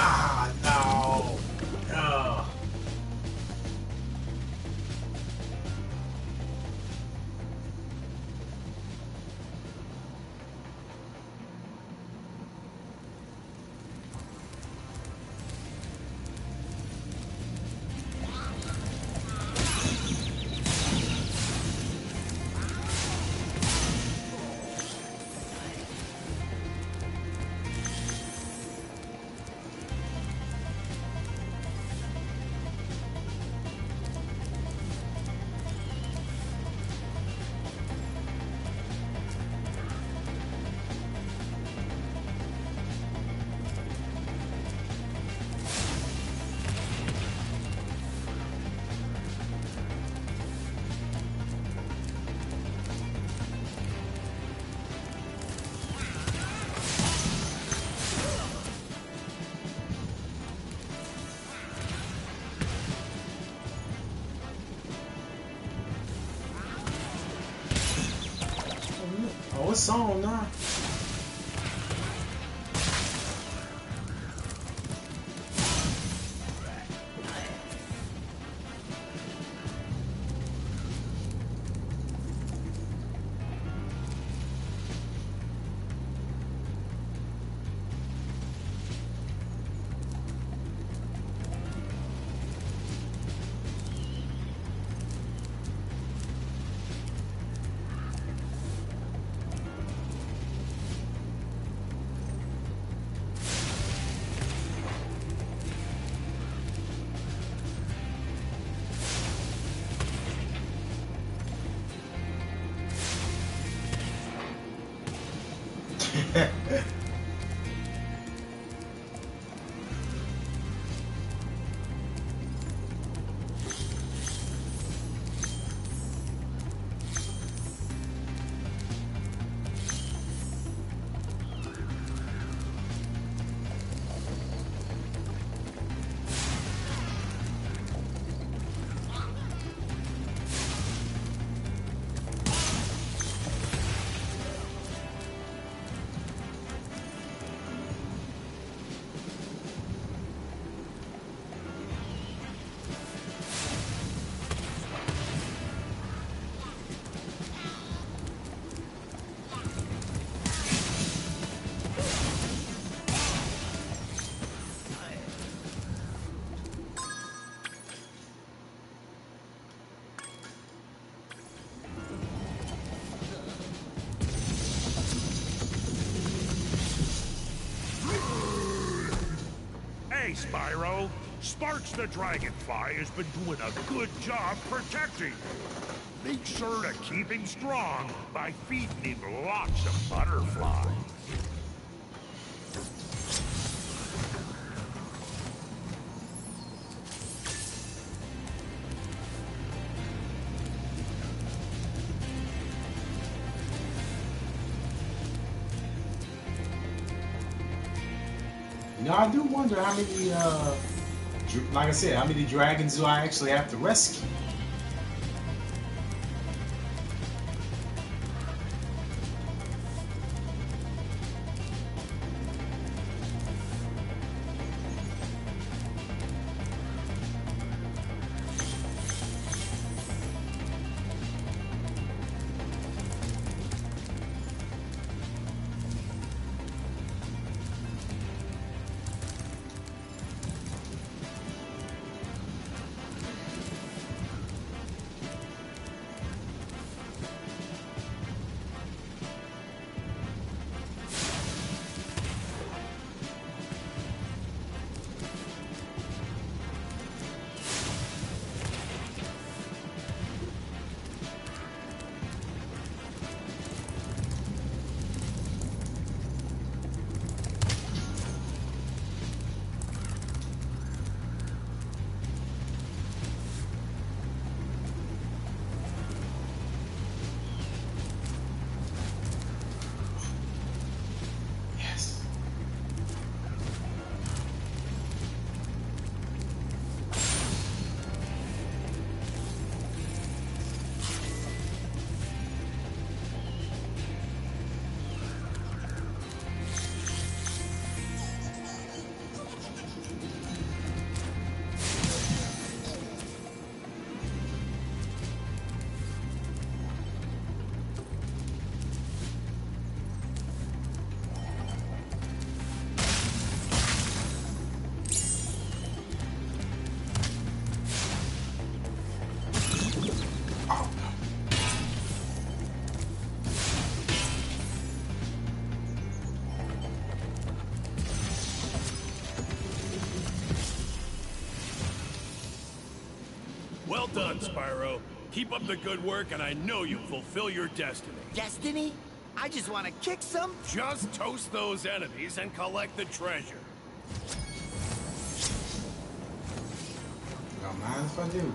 Ah, no. Ugh. Oh, it's on now. Hey, Spyro. Sparks the Dragonfly has been doing a good job protecting you. Make sure to keep him strong by feeding him lots of butterflies. You know, I do wonder how many like I said, how many dragons do I actually have to rescue? Well done, Spyro. Keep up the good work, and I know you'll fulfill your destiny. Destiny? I just want to kick some... Just toast those enemies and collect the treasure. Don't mind if I do.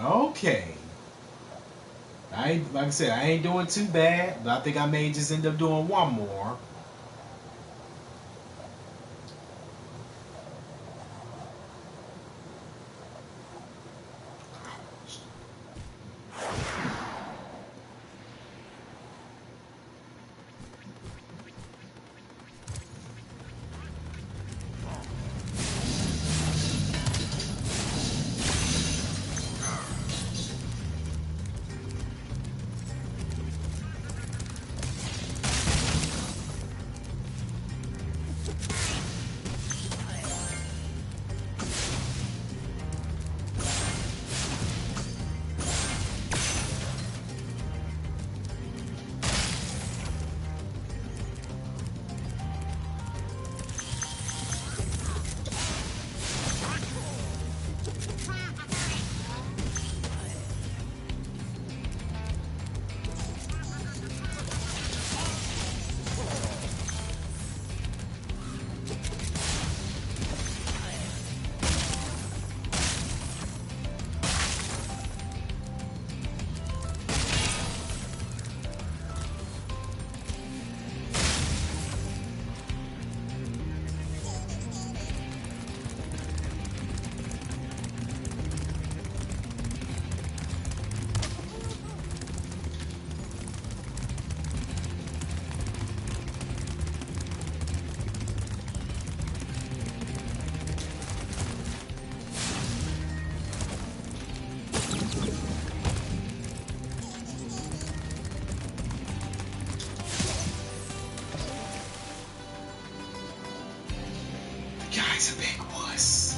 Okay. I ain't, like I said, I ain't doing too bad, but I think I may just end up doing one more. Guy's a big wuss.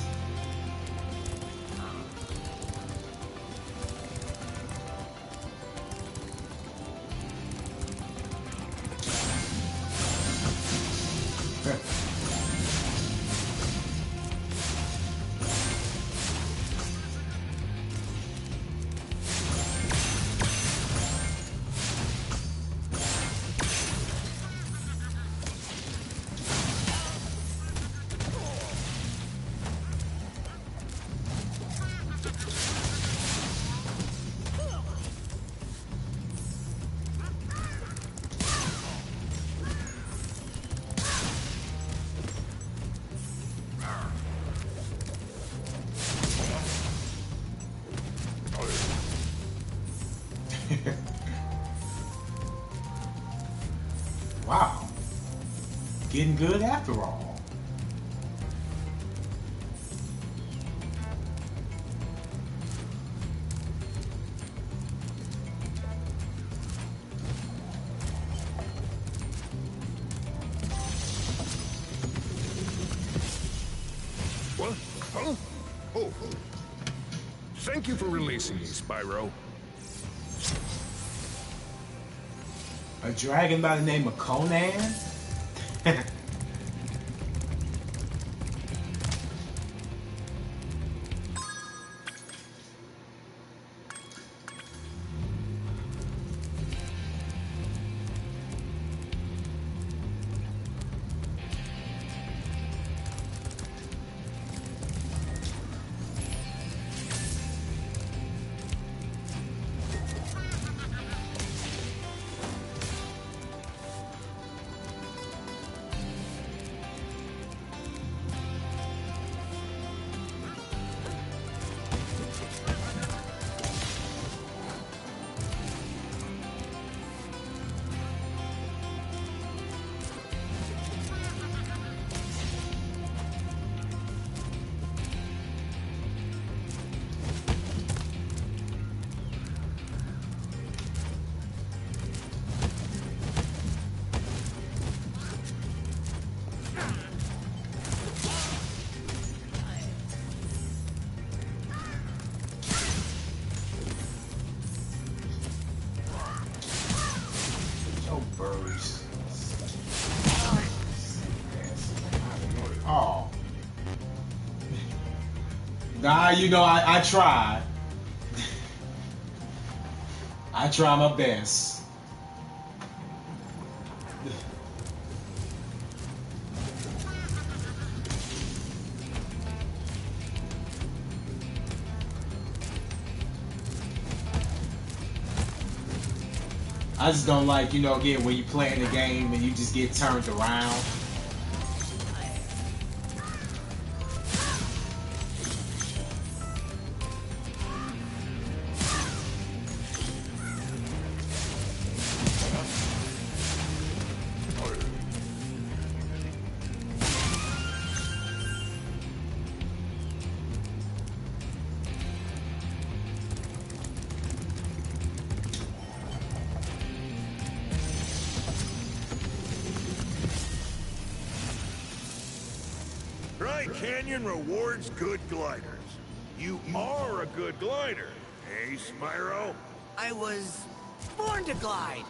Wow. Getting good after all. What? Huh? Oh. Thank you for releasing me, Spyro. A dragon by the name of Conan? Birds. Oh. Nah, you know, I try. I try my best. I just don't like, you know, again, when you playing the game and you just get turned around. Canyon rewards good gliders. You are a good glider, hey, Spyro? I was born to glide.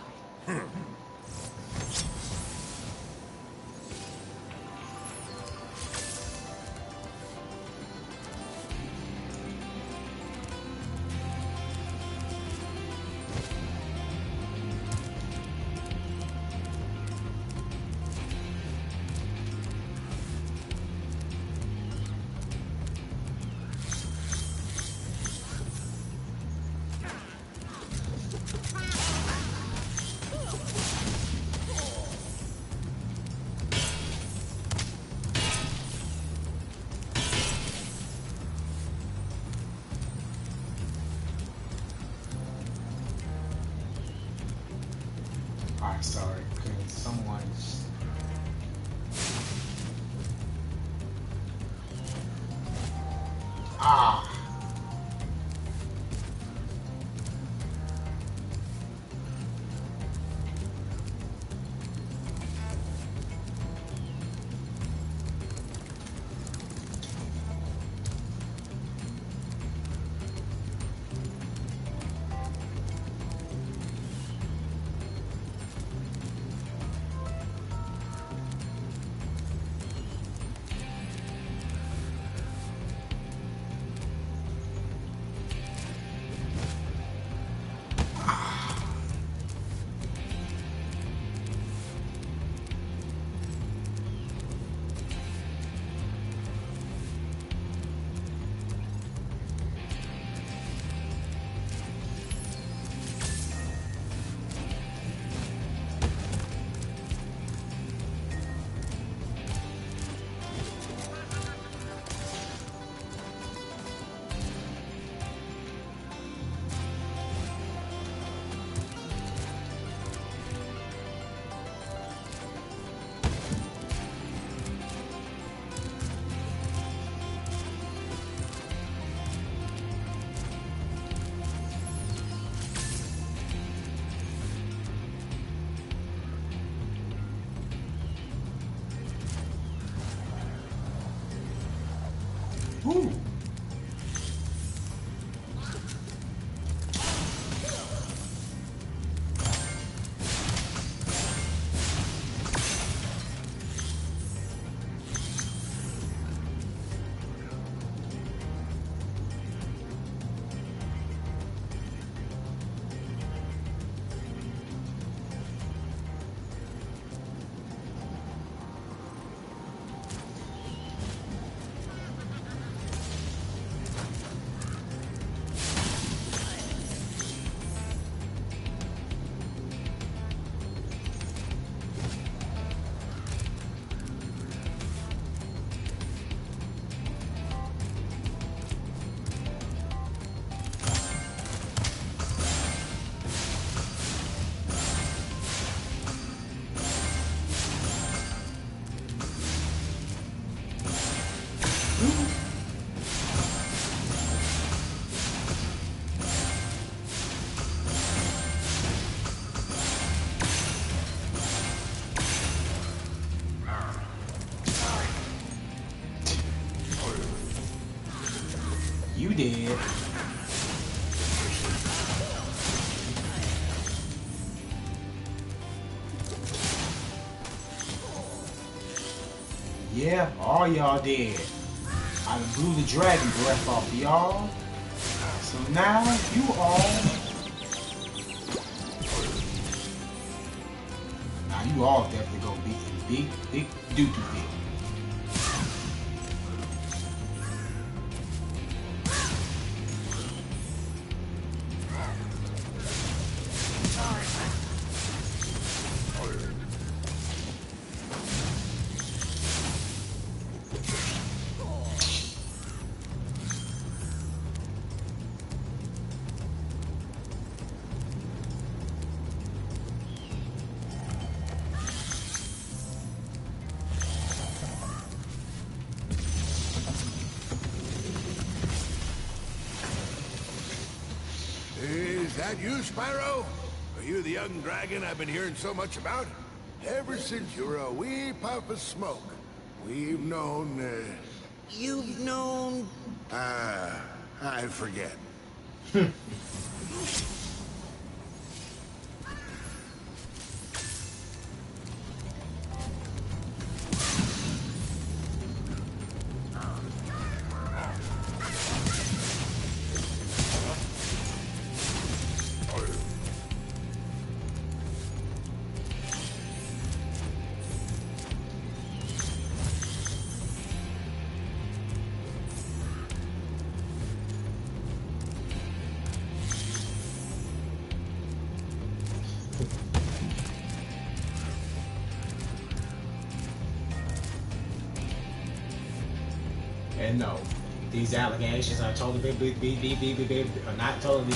Alright, sorry. Can someone... Ah! Ooh. You did. Yeah, all y'all did. I done blew the dragon breath off of y'all. So now you all... Now you all definitely gonna be in big doo-doo big. Is that you, Spyro? Are you the young dragon I've been hearing so much about? Ever since you were a wee puff of smoke, we've known, You've known... I forget. And no, these allegations are totally are not totally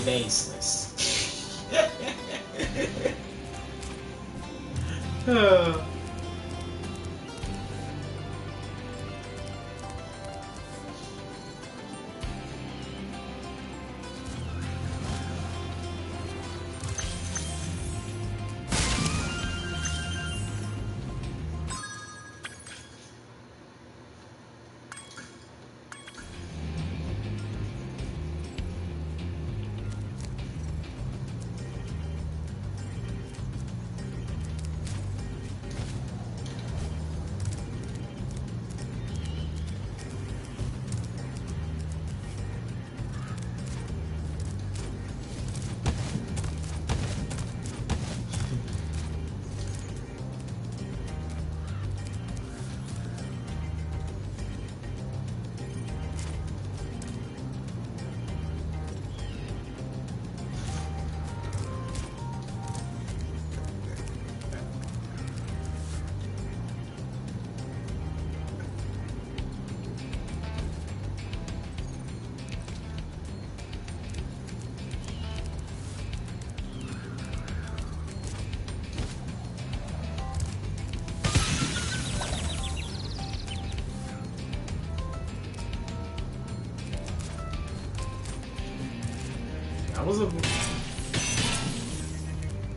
baseless.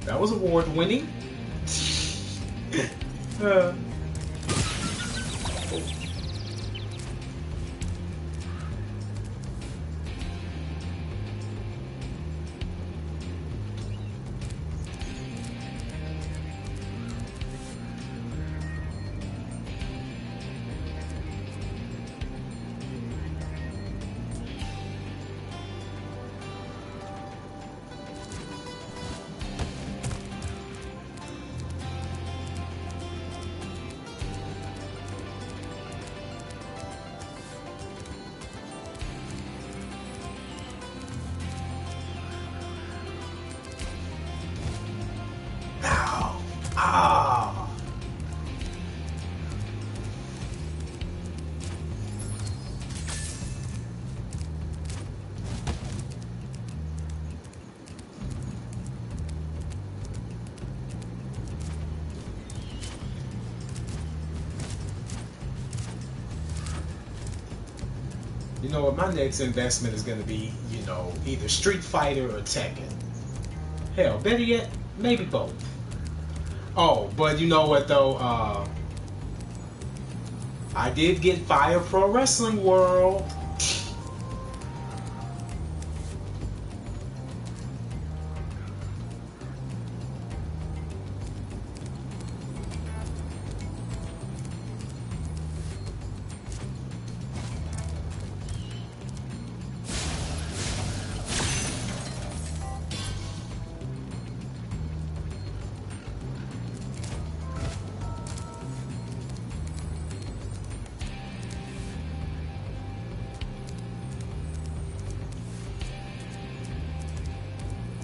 That was award winning. You know what? My next investment is going to be, you know, either Street Fighter or Tekken. Hell, better yet, maybe both. Oh, but you know what though? I did get Fire Pro Wrestling World.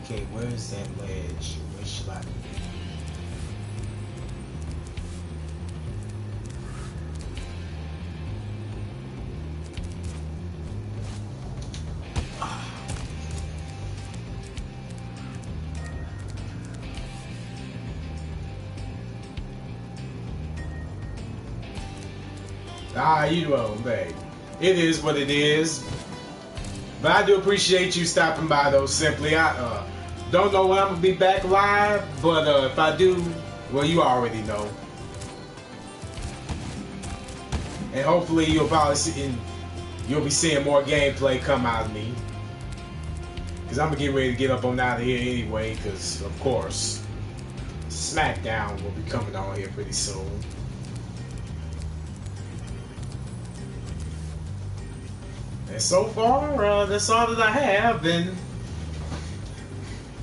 Okay, where is that ledge? Where should I? You know, babe. It is what it is. But I do appreciate you stopping by, though. Simply, I don't know when I'm gonna be back live, but if I do, well, you already know. And hopefully, you'll be seeing more gameplay come out of me. Cause I'm gonna get ready to get up on out of here anyway. Cause of course, SmackDown will be coming on here pretty soon. And so far, that's all that I have. And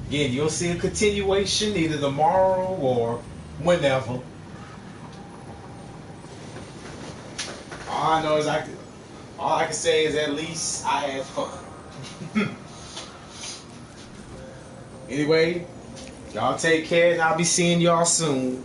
again, you'll see a continuation either tomorrow or whenever. All I know is all I can say is at least I had fun. Anyway, y'all take care, and I'll be seeing y'all soon.